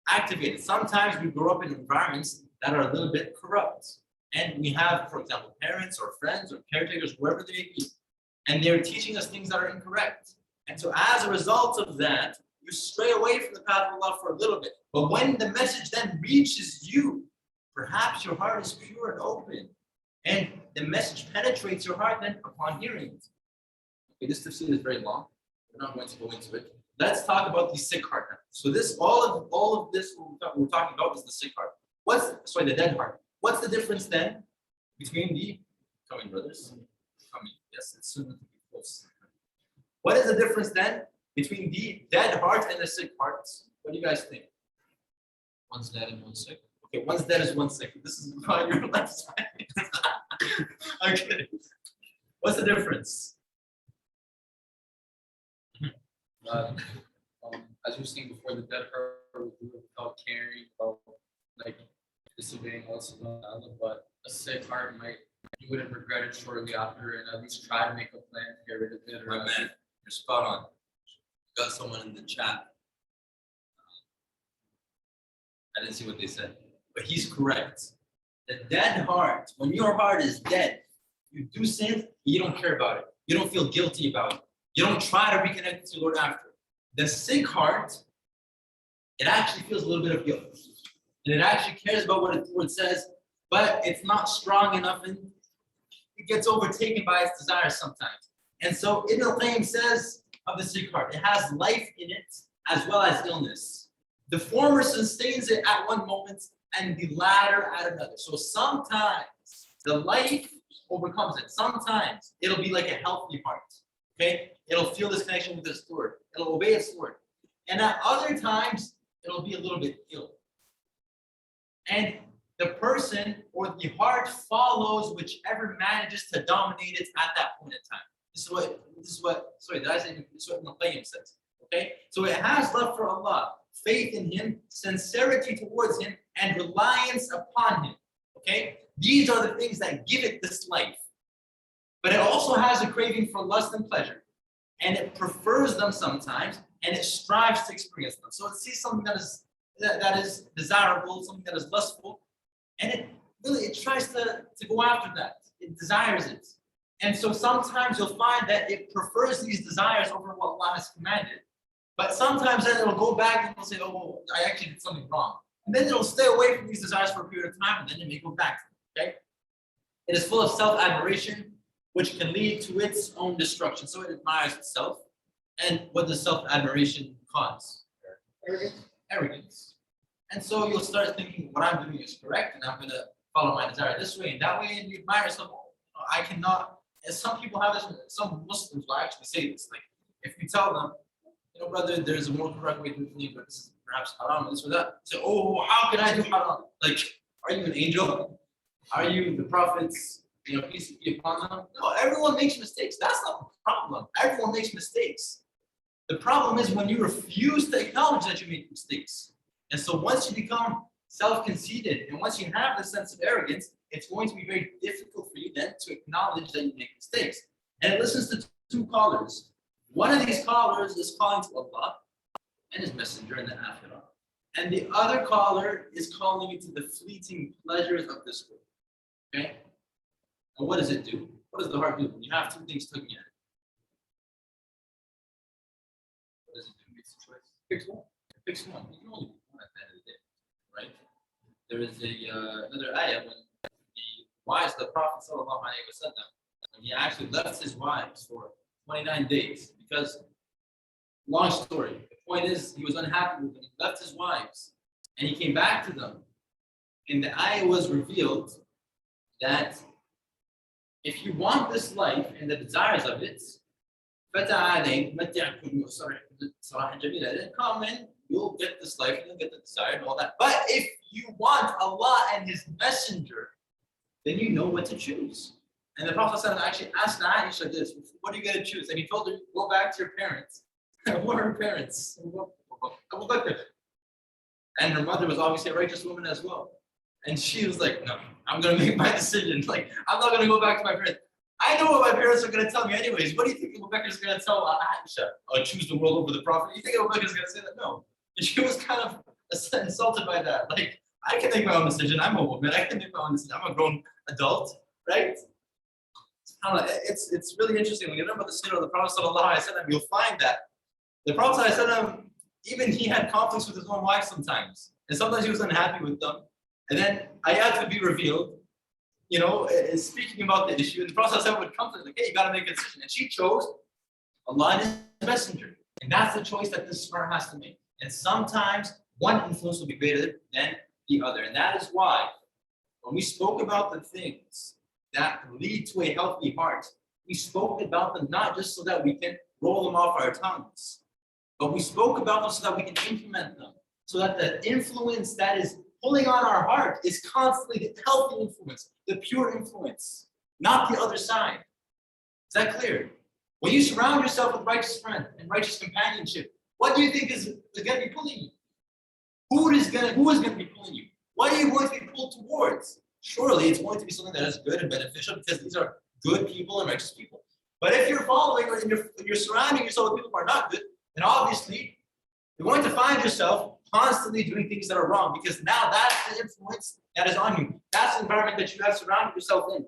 Speaker 1: activated. Sometimes we grow up in environments that are a little bit corrupt. And we have, for example, parents or friends or caretakers, whoever they may be, and they're teaching us things that are incorrect. And so as a result of that, you stray away from the path of Allah for a little bit. But when the message then reaches you, perhaps your heart is pure and open, and the message penetrates your heart then upon hearing it. Okay, this tafsir is very long. We're not going to go into it. Let's talk about the sick heart now. So this, all of this we're talking about is the sick heart. The dead heart. What's the difference then between the coming brothers? Yes, it's soon to be close. What is the difference then between the dead heart and the sick hearts? What do you guys think?
Speaker 2: One's dead and one's sick.
Speaker 1: Okay, one's dead is one's sick. This is on your left side. Okay. What's the difference?
Speaker 2: As you were saying before, the dead heart would do it without caring, about like disobeying Allah, but a sick heart you wouldn't regret it shortly after and at least try to make a plan to get rid of it.
Speaker 1: My man, you're spot on. You got someone in the chat. I didn't see what they said, but he's correct. The dead heart, when your heart is dead, you do sin, you don't care about it. You don't feel guilty about it. You don't try to reconnect to your Lord after. The sick heart, it actually feels a little bit of guilt. And it actually cares about what its Lord says, but it's not strong enough and it gets overtaken by its desires sometimes. And so Ibn al-Qayyim says of the sick heart, it has life in it as well as illness. The former sustains it at one moment and the latter at another. So sometimes the life overcomes it. Sometimes it'll be like a healthy heart. Okay? It'll feel this connection with its Lord. It'll obey its Lord. And at other times, it'll be a little bit ill. And the person or the heart follows whichever manages to dominate it at that point in time. This is what, sorry, did I say, this is what Ibn Qayyim says, okay? So it has love for Allah, faith in Him, sincerity towards Him, and reliance upon Him, okay? These are the things that give it this life. But it also has a craving for lust and pleasure, and it prefers them sometimes, and it strives to experience them. So it sees something that is desirable, something that is lustful, and it tries to go after that. It desires it. And so sometimes you'll find that it prefers these desires over what Allah has commanded. But sometimes then it'll go back and it'll say, oh, well, I actually did something wrong. And then it'll stay away from these desires for a period of time, and then it may go back to them, okay? It is full of self-admiration, which can lead to its own destruction. So it admires itself. And what does self-admiration cause? Arrogance. And so you'll start thinking what I'm doing is correct, and I'm going to follow my desire this way and that way, and you admire yourself. Oh, I cannot. And some people have this, some Muslims will actually say this. Like, if you tell them, brother, there's a more correct way to do things, but this is perhaps haram, this or that. Say, oh, how can I do haram? Like, are you an angel? Are you the prophets? Peace be upon them? No, everyone makes mistakes. That's not the problem. Everyone makes mistakes. The problem is when you refuse to acknowledge that you make mistakes. And so once you become self-conceited, and once you have this sense of arrogance, it's going to be very difficult for you then to acknowledge that you make mistakes. And it listens to two callers. One of these callers is calling to Allah and His Messenger in the Akhirah. And the other caller is calling you to the fleeting pleasures of this world. Okay? And what does it do? What does the heart do when you have two things tugging at it? What does it do? It makes a choice. Picks one. It picks one. You can only pick one at the end of the day, right? There is another ayah when the wives of the Prophet sallallahu alaihi wasallam, when he actually left his wives for 29 days, because long story. The point is he was unhappy with them. He left his wives and he came back to them. And the ayah was revealed that if you want this life and the desires of it, then come and you'll get this life and you'll get the desire and all that. But if you want Allah and His Messenger, then you know what to choose. And the Prophet actually asked Aisha this, what are you going to choose? And he told her, go back to your parents. What are her parents? And her mother was obviously a righteous woman as well. And she was like, no, I'm going to make my decision. Like, I'm not going to go back to my parents. I know what my parents are going to tell me anyways. What do you think Abu Bakr is going to tell Aisha? Oh, choose the world over the Prophet. You think Abu Bakr is going to say that? No. And she was kind of insulted by that. Like, I can make my own decision. I'm a woman. I can make my own decision. I'm a grown adult, right? It's really interesting. When you learn about the seerah of the Prophet sallallahu alaihi wasallam, you'll find that the Prophet sallallahu alaihi wasallam, even he had conflicts with his own wife sometimes. And sometimes he was unhappy with them. And then ayat would be revealed, speaking about the issue. And the Prophet ﷺ would come to her, like, hey, you got to make a decision. And she chose Allah and His Messenger. And that's the choice that this surah has to make. And sometimes one influence will be greater than the other. And that is why when we spoke about the things that lead to a healthy heart, we spoke about them not just so that we can roll them off our tongues, but we spoke about them so that we can implement them. So that the influence that is pulling on our heart is constantly the healthy influence, the pure influence, not the other side. Is that clear? When you surround yourself with righteous friends and righteous companionship, what do you think is going to be pulling you? Who is going to be pulling you? What are you going to be pulled towards? Surely it's going to be something that is good and beneficial because these are good people and righteous people. But if you're following or you're surrounding yourself with people who are not good, then obviously you're going to find yourself constantly doing things that are wrong, because now that's the influence that is on you. That's the environment that you have surrounded yourself in.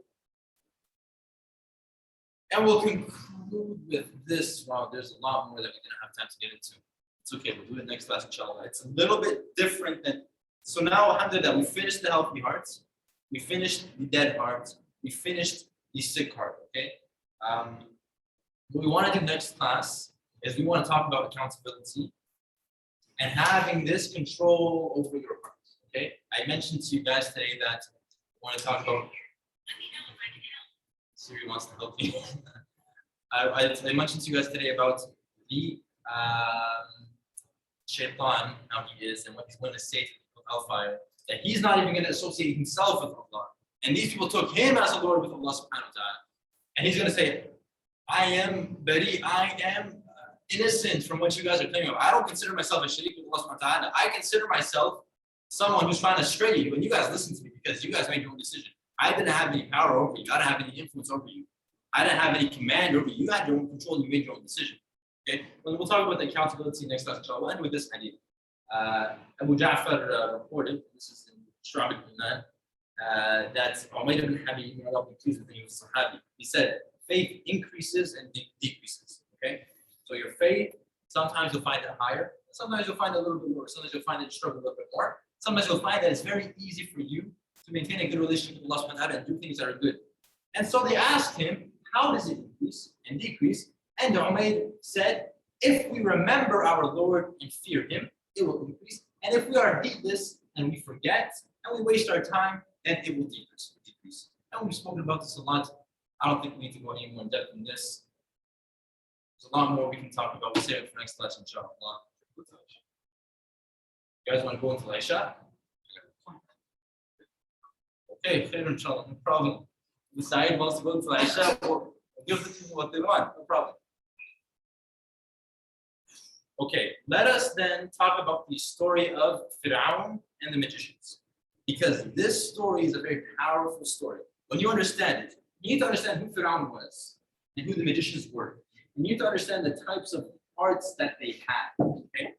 Speaker 1: And we'll conclude with this. Wow, there's a lot more that we didn't have time to get into. It's okay, we'll do it next class, inshallah. It's a little bit different than, so now, alhamdulillah, we finished the healthy hearts, we finished the dead hearts, we finished the sick heart, okay? What we want to do next class is we want to talk about accountability and having this control over your heart, okay? I mentioned to you guys today that I want to talk about, Siri wants to help me. I mentioned to you guys today about the shaitan, how he is, and what he's going to say to the hellfire. that he's not even going to associate himself with Allah. And these people took him as a Lord with Allah subhanahu wa ta'ala. And he's going to say, I am innocent from what you guys are claiming of. I don't consider myself a shaykh with Allah subhanahu wa ta'ala. I consider myself someone who's trying to stray you. And you guys listen to me because you guys made your own decision. I didn't have any power over you. I didn't have any influence over you. I didn't have any command over you. You had your own control. You made your own decision. Okay? We'll talk about the accountability next class, inshallah. We'll end with this hadith. Abu Ja'far reported, this is in Shu'ab al-Iman, that Umayr ibn Habib, may Allah be pleased with him, he was a Sahabi. He said, faith increases and decreases. Okay? So your faith, sometimes you'll find it higher, sometimes you'll find it a little bit lower, sometimes you'll find it struggle a little bit more. Sometimes you'll find that it's very easy for you to maintain a good relationship with Allah subhanahu wa ta'ala and do things that are good. And so they asked him, how does it increase and decrease? And Umayr said, if we remember our Lord and fear him, it will increase. And if we are heedless and we forget and we waste our time, then it will decrease. And we've spoken about this a lot. I don't think we need to go any more in depth in this. There's a lot more we can talk about. We'll save it for next class, inshallah. You guys want to go into Isha? Okay, khair, inshallah, no problem. The Sa'id wants to go into Isha, we'll give the people what they want, no problem. Okay, let us then talk about the story of Fir'aun and the magicians. Because this story is a very powerful story. When you understand it, you need to understand who Fir'aun was and who the magicians were. You need to understand the types of arts that they had. Okay?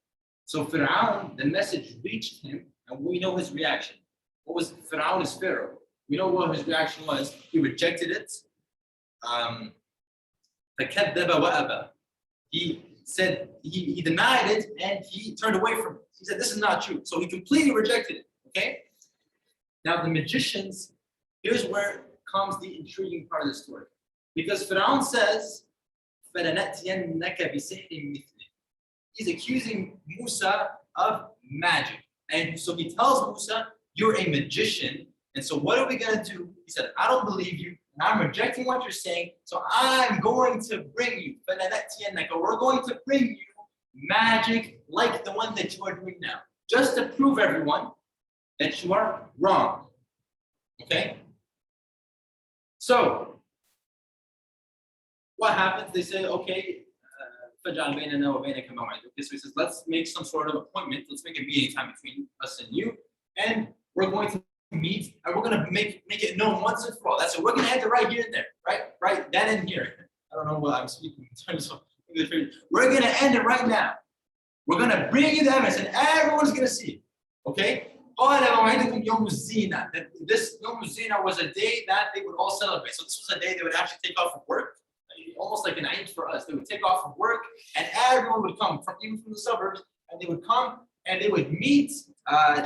Speaker 1: So Fir'aun, the message reached him, and we know his reaction. What was Fir'aun is Pharaoh. We know what his reaction was. He rejected it. فَكَذَّبَ وَأَبَى. He said, he denied it, and he turned away from it. He said, this is not true. So he completely rejected it. Okay? Now the magicians, here's where comes the intriguing part of the story. Because Fir'aun says, فَلَنَأْتِيَنَّكَ بِسِحْرٍ مِثْلِهِ. He's accusing Musa of magic. And so he tells Musa, you're a magician. And so what are we going to do? He said, I don't believe you. And I'm rejecting what you're saying. So I'm going to bring you, we're going to bring you magic like the one that you are doing now. Just to prove everyone that you are wrong. Okay? So, what happens? They say, okay, so he says, let's make some sort of appointment. Let's make a meeting time between us and you. And we're going to meet, and we're going to make it known once and for all. That's it. We're going to end it right here and there. Right then and here. I don't know what I'm speaking in terms of English. We're going to end it right now. We're going to bring you the evidence, and everyone's going to see it. Okay? This Yom Zina was a day that they would all celebrate. So this was a day they would actually take off from work, almost like an Eid for us. They would take off from work, and everyone would come, even from the suburbs, and they would come and they would meet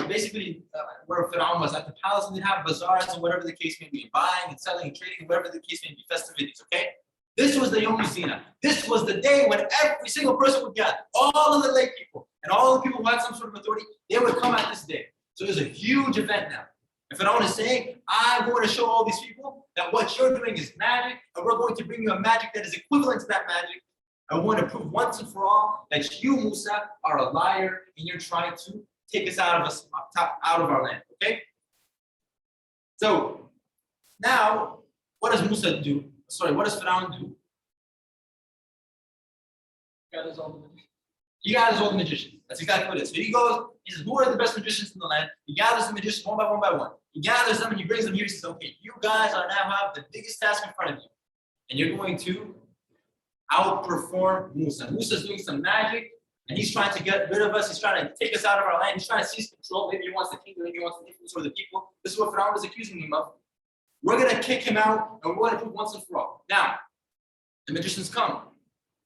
Speaker 1: basically where Fir'aun was at the palace, and they'd have bazaars and whatever the case may be, buying and selling and trading, whatever the case may be, festivities. Okay, this was the Yom Zina. This was the day when every single person would gather, all of the lay people and all the people who had some sort of authority. They would come at this day. So it was a huge event now. And Fir'aun is saying, I'm going to show all these people that what you're doing is magic, and we're going to bring you a magic that is equivalent to that magic. I want to prove once and for all that you, Musa, are a liar, and you're trying to take us out of our land. Okay? So now, what does Musa do? Sorry, what does Fir'aun do? He gathers all the magicians. That's exactly what it is. So he goes, he says, who are the best magicians in the land? He gathers the magicians one by one. He gathers them and he brings them here. He says, okay, you guys are now have the biggest task in front of you. And you're going to outperform Musa. Musa's doing some magic, and he's trying to get rid of us. He's trying to take us out of our land. He's trying to seize control. Maybe he wants the kingdom. Maybe he wants the influence over the people. This is what Fir'aun was accusing him of. We're going to kick him out, and we're going to prove once and for all. Now, the magicians come,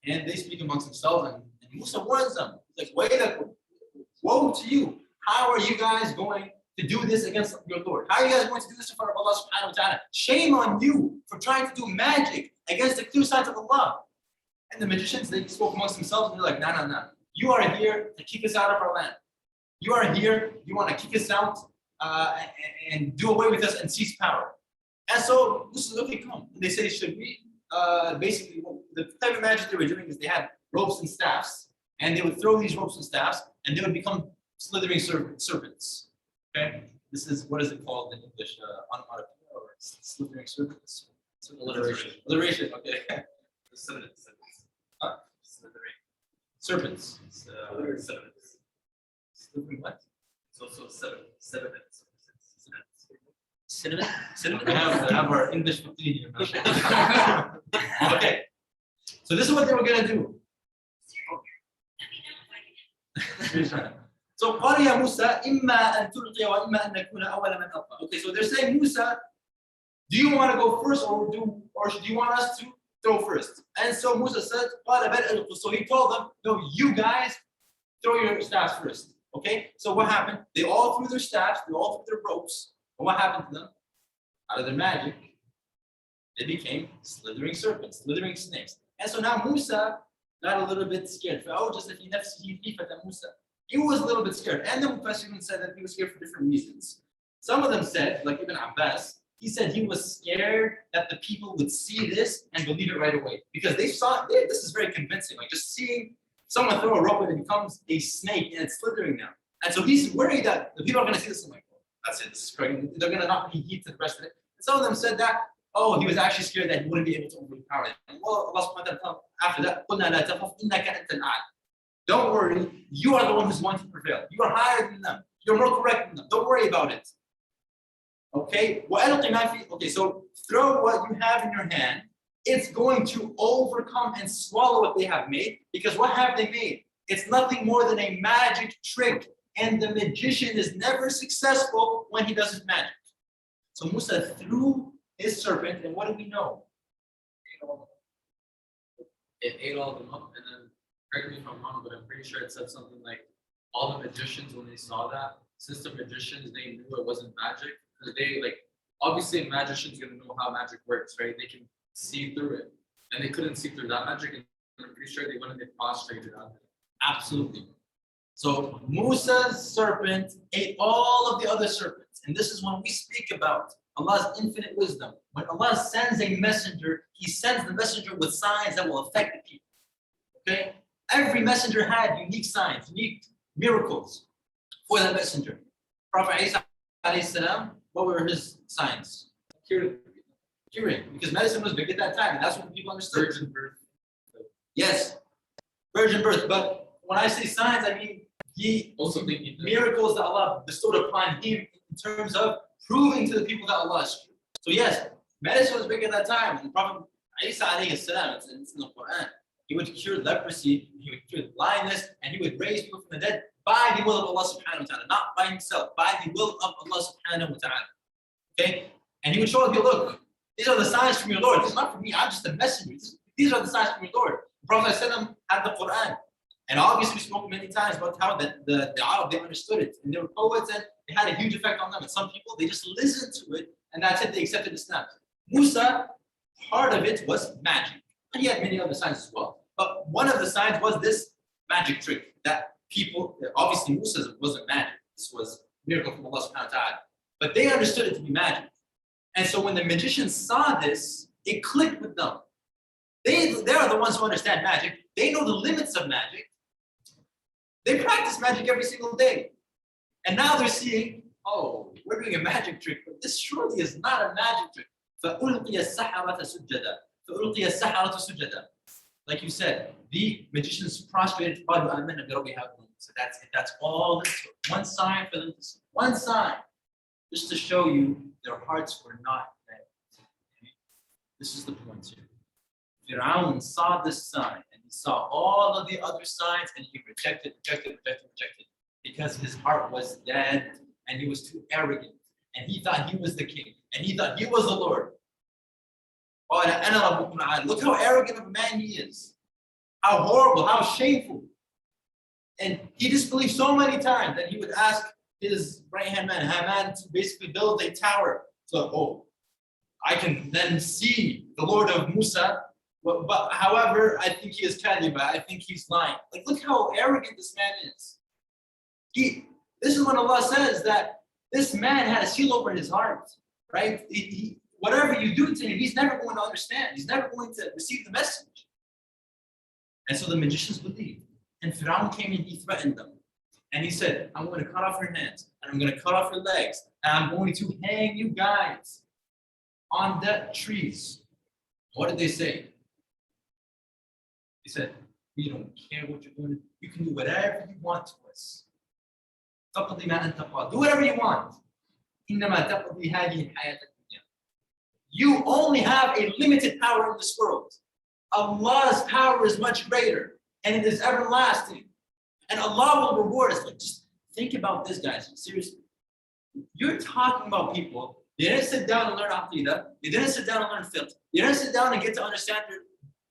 Speaker 1: and they speak amongst themselves, and Musa warns them. He's like, wait up, woe to you. How are you guys going to do this against your Lord? How are you guys going to do this in front of Allah subhanahu wa ta'ala? Shame on you for trying to do magic against the clear signs of Allah. And the magicians, they spoke amongst themselves, and they're like, no. You are here to kick us out of our land. You are here, you want to kick us out and do away with us and seize power. And so Musa says, okay, come. And they say, should we? Basically, the type of magic they were doing is they had ropes and staffs, and they would throw these ropes and staffs, and they would become slithering serpents. Okay? This is, what is it called in English? Onomatopoeia or slithering serpents?
Speaker 2: Alliteration.
Speaker 1: Alliteration, okay.
Speaker 2: Synonyms.
Speaker 1: Huh?
Speaker 2: Slithering.
Speaker 1: Serpents.
Speaker 2: Synonyms.
Speaker 1: Slithering what?
Speaker 2: It's also synonyms.
Speaker 1: Cinnamon? Cinnamon? I have our English for here. Okay. So this is what they were gonna do. So قال يا موسى إما أن تلقي وإما أن نكون أول من ألقى. Okay, so they're saying, Musa, do you want to go first or do you want us to throw first? And so Musa said, قال بل ألقوا. So he told them, no, you guys throw your staffs first. Okay, so what happened? They all threw their staffs, they all threw their ropes. And what happened to them? Out of their magic, they became slithering serpents, slithering snakes. And so now Musa got a little bit scared. He was a little bit scared. And the Mufassirun said that he was scared for different reasons. Some of them said, like Ibn Abbas, he said he was scared that the people would see this and believe it right away. Because they saw, this is very convincing. Like just seeing someone throw a rope and it becomes a snake and it's slithering now. And so he's worried that the people are going to see this and like, oh, that's it, this is correct. They're going to not be heat to the rest of it. And some of them said that, oh, he was actually scared that he wouldn't be able to overpower it. And well, Allah subhanahu wa ta'ala, after that, قُلْنَا لَا تَخَفْ إِنَّكَ أَنْتَ الْأَعْلَى. Don't worry, you are the one who's going to prevail. You are higher than them. You're more correct than them. Don't worry about it. Okay? Okay, so throw what you have in your hand. It's going to overcome and swallow what they have made. Because what have they made? It's nothing more than a magic trick. And the magician is never successful when he does his magic. So Musa threw his serpent, and what do we know?
Speaker 2: It ate all of them up, and then, correct me if I'm wrong, but I'm pretty sure it said something like all the magicians, when they saw that, since the magicians, they knew it wasn't magic, because they, like, obviously a magician's gonna know how magic works, right? They can see through it, and they couldn't see through that magic, and I'm pretty sure they went and they prostrated on it.
Speaker 1: Absolutely. So Musa's serpent ate all of the other serpents. And this is when we speak about Allah's infinite wisdom. When Allah sends a messenger, He sends the messenger with signs that will affect the people. Okay? Every messenger had unique signs, unique miracles for that messenger. Prophet Isa alayhi salam, what were his signs? Curing. Because medicine was big at that time, and that's what people understood.
Speaker 2: Virgin birth.
Speaker 1: Yes, virgin birth. But when I say signs, I mean miracles that Allah bestowed upon him in terms of proving to the people that Allah is true. So yes, medicine was big at that time. And the Prophet Isa alayhi salam, it's in the Quran, he would cure leprosy, he would cure blindness, and he would raise people from the dead by the will of Allah subhanahu wa ta'ala, not by himself, by the will of Allah subhanahu wa ta'ala. Okay? And he would show people, look, these are the signs from your Lord. This is not from me, I'm just a messenger. These are the signs from your Lord. The Prophet had the Quran. And obviously we spoke many times about how the Arab, they understood it. And they were poets and it had a huge effect on them. And some people, they just listened to it and that's it, they accepted Islam. Musa, part of it was magic. And he had many other signs as well. But one of the signs was this magic trick that people, obviously Musa wasn't magic. This was miracle from Allah subhanahu wa ta'ala. But they understood it to be magic. And so when the magicians saw this, it clicked with them. They are the ones who understand magic. They know the limits of magic. They practice magic every single day. And now they're seeing, oh, we're doing a magic trick, but this surely is not a magic trick. فَأُلْقِيَ السَّحَرَةَ سُجَّدًا. فَأُلْقِيَ السَّحَرَةَ سُجَّدًا. Like you said, the magicians prostrated. So that's it. That's all this took. One sign for them to see. One sign. Just to show you their hearts were not ready. This is the point here. Fir'aun saw this sign and he saw all of the other signs and he rejected because his heart was dead and he was too arrogant and he thought he was the king and he thought he was the Lord. Look how arrogant of a man he is. How horrible, how shameful. And he disbelieved so many times that he would ask his right-hand man, Haman, to basically build a tower. So, I can then see the Lord of Musa. But however, I think he is Kadiba. I think he's lying. Like, look how arrogant this man is. This is when Allah says that this man had a seal over his heart, right? Whatever you do to him, he's never going to understand. He's never going to receive the message. And so the magicians believed. And Fir'aun came and he threatened them. And he said, I'm going to cut off your hands, and I'm going to cut off your legs, and I'm going to hang you guys on dead trees. What did they say? He said, we don't care what you're doing. You can do whatever you want to us. تقضي ما أنت قاضٍ. Do whatever you want. إنما تقضي هذه الحياة الدنيا. You only have a limited power in this world. Allah's power is much greater, and it is everlasting. And Allah will reward us. Like, just think about this, guys. Seriously. You're talking about people. They didn't sit down and learn Aqidah. They didn't sit down and learn fiqh. They didn't sit down and get to understand their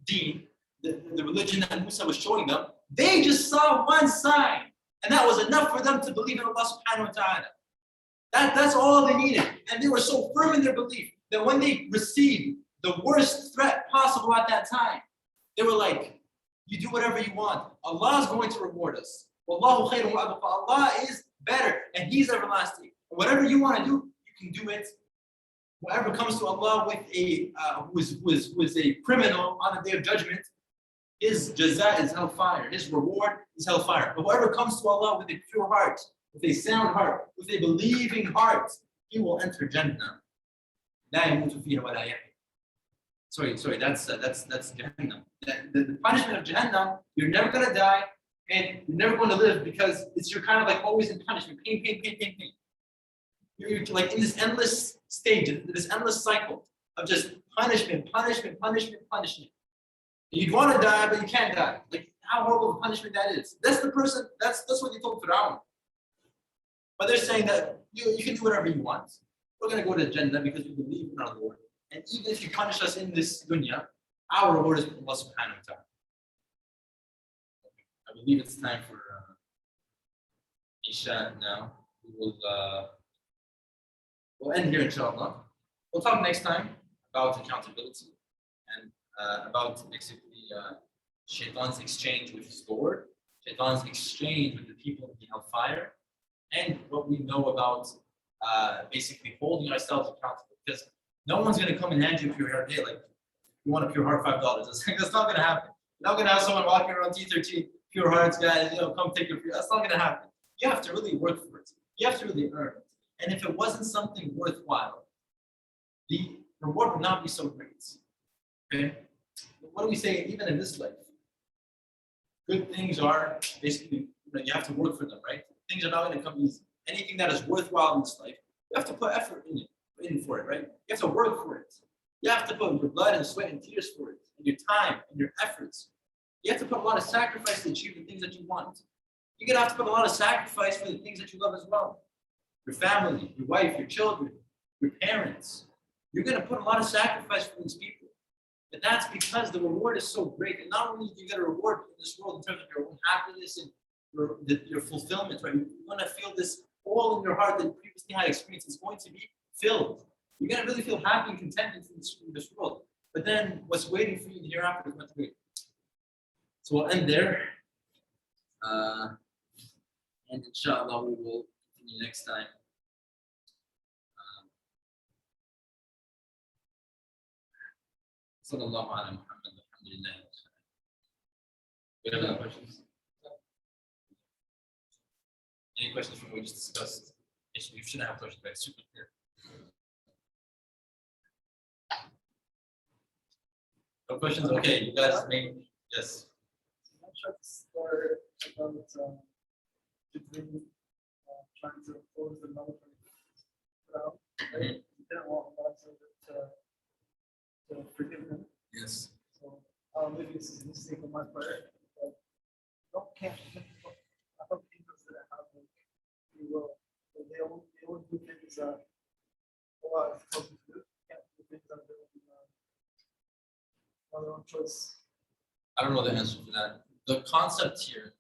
Speaker 1: deen, the religion that Musa was showing them. They just saw one sign, and that was enough for them to believe in Allah subhanahu wa ta'ala. That's all they needed. And they were so firm in their belief that when they received the worst threat possible at that time, they were like, you do whatever you want. Allah is going to reward us. Wallahu khayrun wa abqa. Allah is better, and He's everlasting. Whatever you want to do, you can do it. Whoever comes to Allah with a who is a criminal on the day of judgment, his jaza is hellfire. His reward is hellfire. But whoever comes to Allah with a pure heart, with a sound heart, with a believing heart, he will enter Jannah. لا يموت فيها ولا يحيا. Sorry, that's Jahannam. The punishment of Jahannam, you're never gonna die and you're never going to live, because you're kind of like always in punishment, pain. You're like in this endless stage, this endless cycle of just punishment. You'd want to die, but you can't die. Like how horrible of a punishment that is. That's what they told Fir'aun. But they're saying that you can do whatever you want. We're going to go to Jannah because we believe in our Lord. And even if you punish us in this dunya, our reward is Allah subhanahu wa ta'ala. I believe it's time for Isha now. We'll end here, inshallah. We'll talk next time about accountability and about basically Shaitan's exchange with his Lord, Shaitan's exchange with the people of the hellfire, and what we know about basically holding ourselves accountable. Because no one's going to come and hand you a pure heart. Hey, like, you want a pure heart, $5. That's not going to happen. You're not going to have someone walking around T13, pure hearts, guys, come take your pure. That's not going to happen. You have to really work for it. You have to really earn it. And if it wasn't something worthwhile, the reward would not be so great. Okay? What do we say even in this life? Good things are basically, you have to work for them, right? Things are not going to come easy. Anything that is worthwhile in this life, you have to put effort in for it, right? You have to work for it. You have to put your blood and sweat and tears for it, and your time and your efforts. You have to put a lot of sacrifice to achieve the things that you want. You're going to have to put a lot of sacrifice for the things that you love as well. Your family, your wife, your children, your parents. You're going to put a lot of sacrifice for these people. But that's because the reward is so great. And not only do you get a reward in this world in terms of your own happiness and your fulfillment, right? You're going to feel this hole in your heart that you previously had experienced. It's going to be filled. You're going to really feel happy and content in this world. But then what's waiting for you in the hereafter is much greater. So we'll end there. And inshallah, we will continue next time. Sallallahu ala Muhammad, alhamdulillah. Do you have any questions? Any questions from what we just discussed? You shouldn't have questions, but it's super clear. No questions? Okay, you guys may, yes.
Speaker 3: I'm trying to start about between trying to close the military crowd. Right? You didn't want lots of it to forgive him.
Speaker 1: Yes.
Speaker 3: So maybe this is a mistake on my part, but can't. I hope people that have like free will, but they won't do things that Allah is told them to do. Can't do things that their own choice.
Speaker 1: I don't know the answer to that. The concept here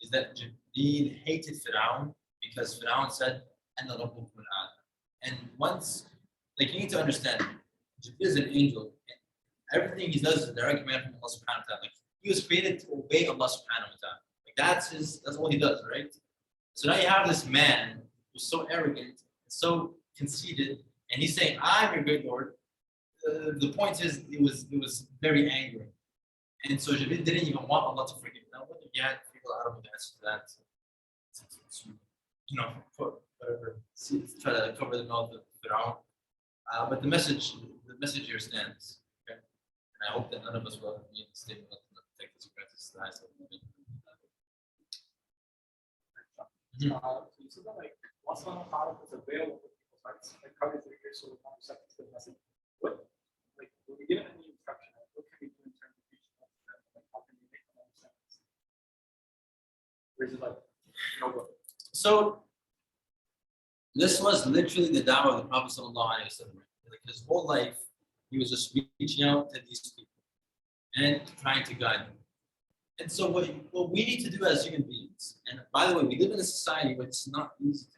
Speaker 1: is that Jibreel hated Fir'aun because Fir'aun said, "Anna rabbukum al-a'la." And once, like, you need to understand, Jibreel is an angel, and everything he does is a direct command from Allah subhanahu wa ta'ala. Like, he was created to obey Allah subhanahu wa ta'ala. Like, that's all he does, right? So now you have this man who's so arrogant, so conceited, and he's saying, "I'm your great Lord." The point is, it was very angry. And so Jibreel didn't even want Allah to forgive him. Now, what if you had to figure out the answer to that? put whatever, try to cover the mouth of Fir'aun. But the message here stands. Okay? And I hope that none of us will be in the statement of take this for granted. It's the highest level of it.
Speaker 3: So you said that like once on a product is available for people's hearts, like how is it here so we can accept the message? What like when we give it any instruction, like, what can we do in terms of reaching out to them? Like how can we make them understand this? Or is it like no?
Speaker 1: So this was literally the da'wah of the Prophet sallallahu alaihi wasallam. Like his whole life, he was just reaching out to these people and trying to guide them. And so what we need to do as human beings, and by the way, we live in a society where it's not easy to do.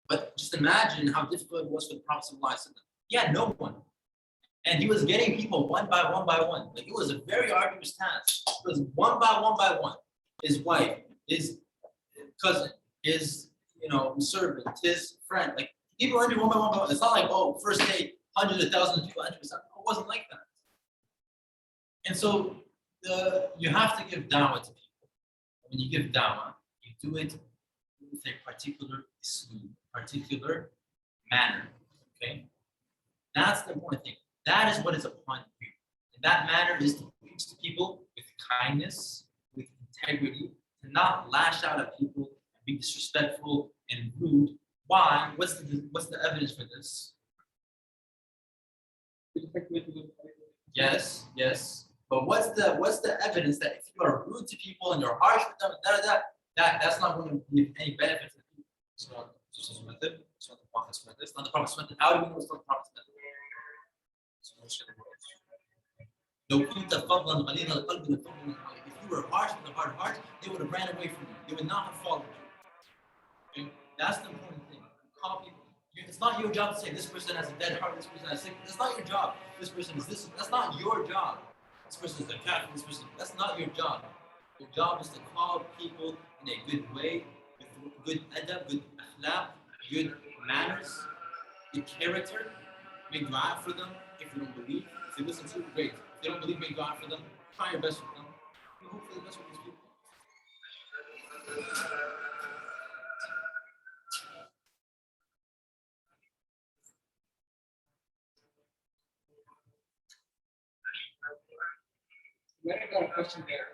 Speaker 1: But just imagine how difficult it was for the Prophet sallallahu alaihi wasallam. He had no one. And he was getting people one by one by one. Like it was a very arduous task. It was one by one. His wife, his cousin, his servant, his friend. Like people entered one by one by one. It's not like, oh, first day, hundreds of thousands of people entered. It wasn't like that. And so you have to give da'wah to people. When you give da'wah, you do it with a particular particular manner. Okay? That's the important thing. That is what is upon you. And that manner is to preach to people with kindness, with integrity, to not lash out at people and be disrespectful and rude. Why? What's the evidence for this? Yes. But what's the evidence that if you are rude to people and you're harsh with them, that's not going to give any benefit to the people? It's not Jesus' method. It's not the Prophet's method. It's not the Prophet's method. How do we know it's not the Prophet's method? لو كنت فظا غليظ القلب لانفضوا من حولك. If you were harsh with a hard heart, they would have ran away from you. They would not have followed you. Okay? That's the important thing. Call people. It's not your job to say this person has a dead heart, this person has sick. That's not your job. This person is this. That's not your job. This person is a Catholic. This person. That's not your job. Your job is to call people in a good way, with good adab, good akhlaq, good manners, good character. Make dua for them if you don't believe. If they listen to you, great. If they don't believe, make dua for them. Try your best with them. You hope for the best with these people.
Speaker 3: I got a question there.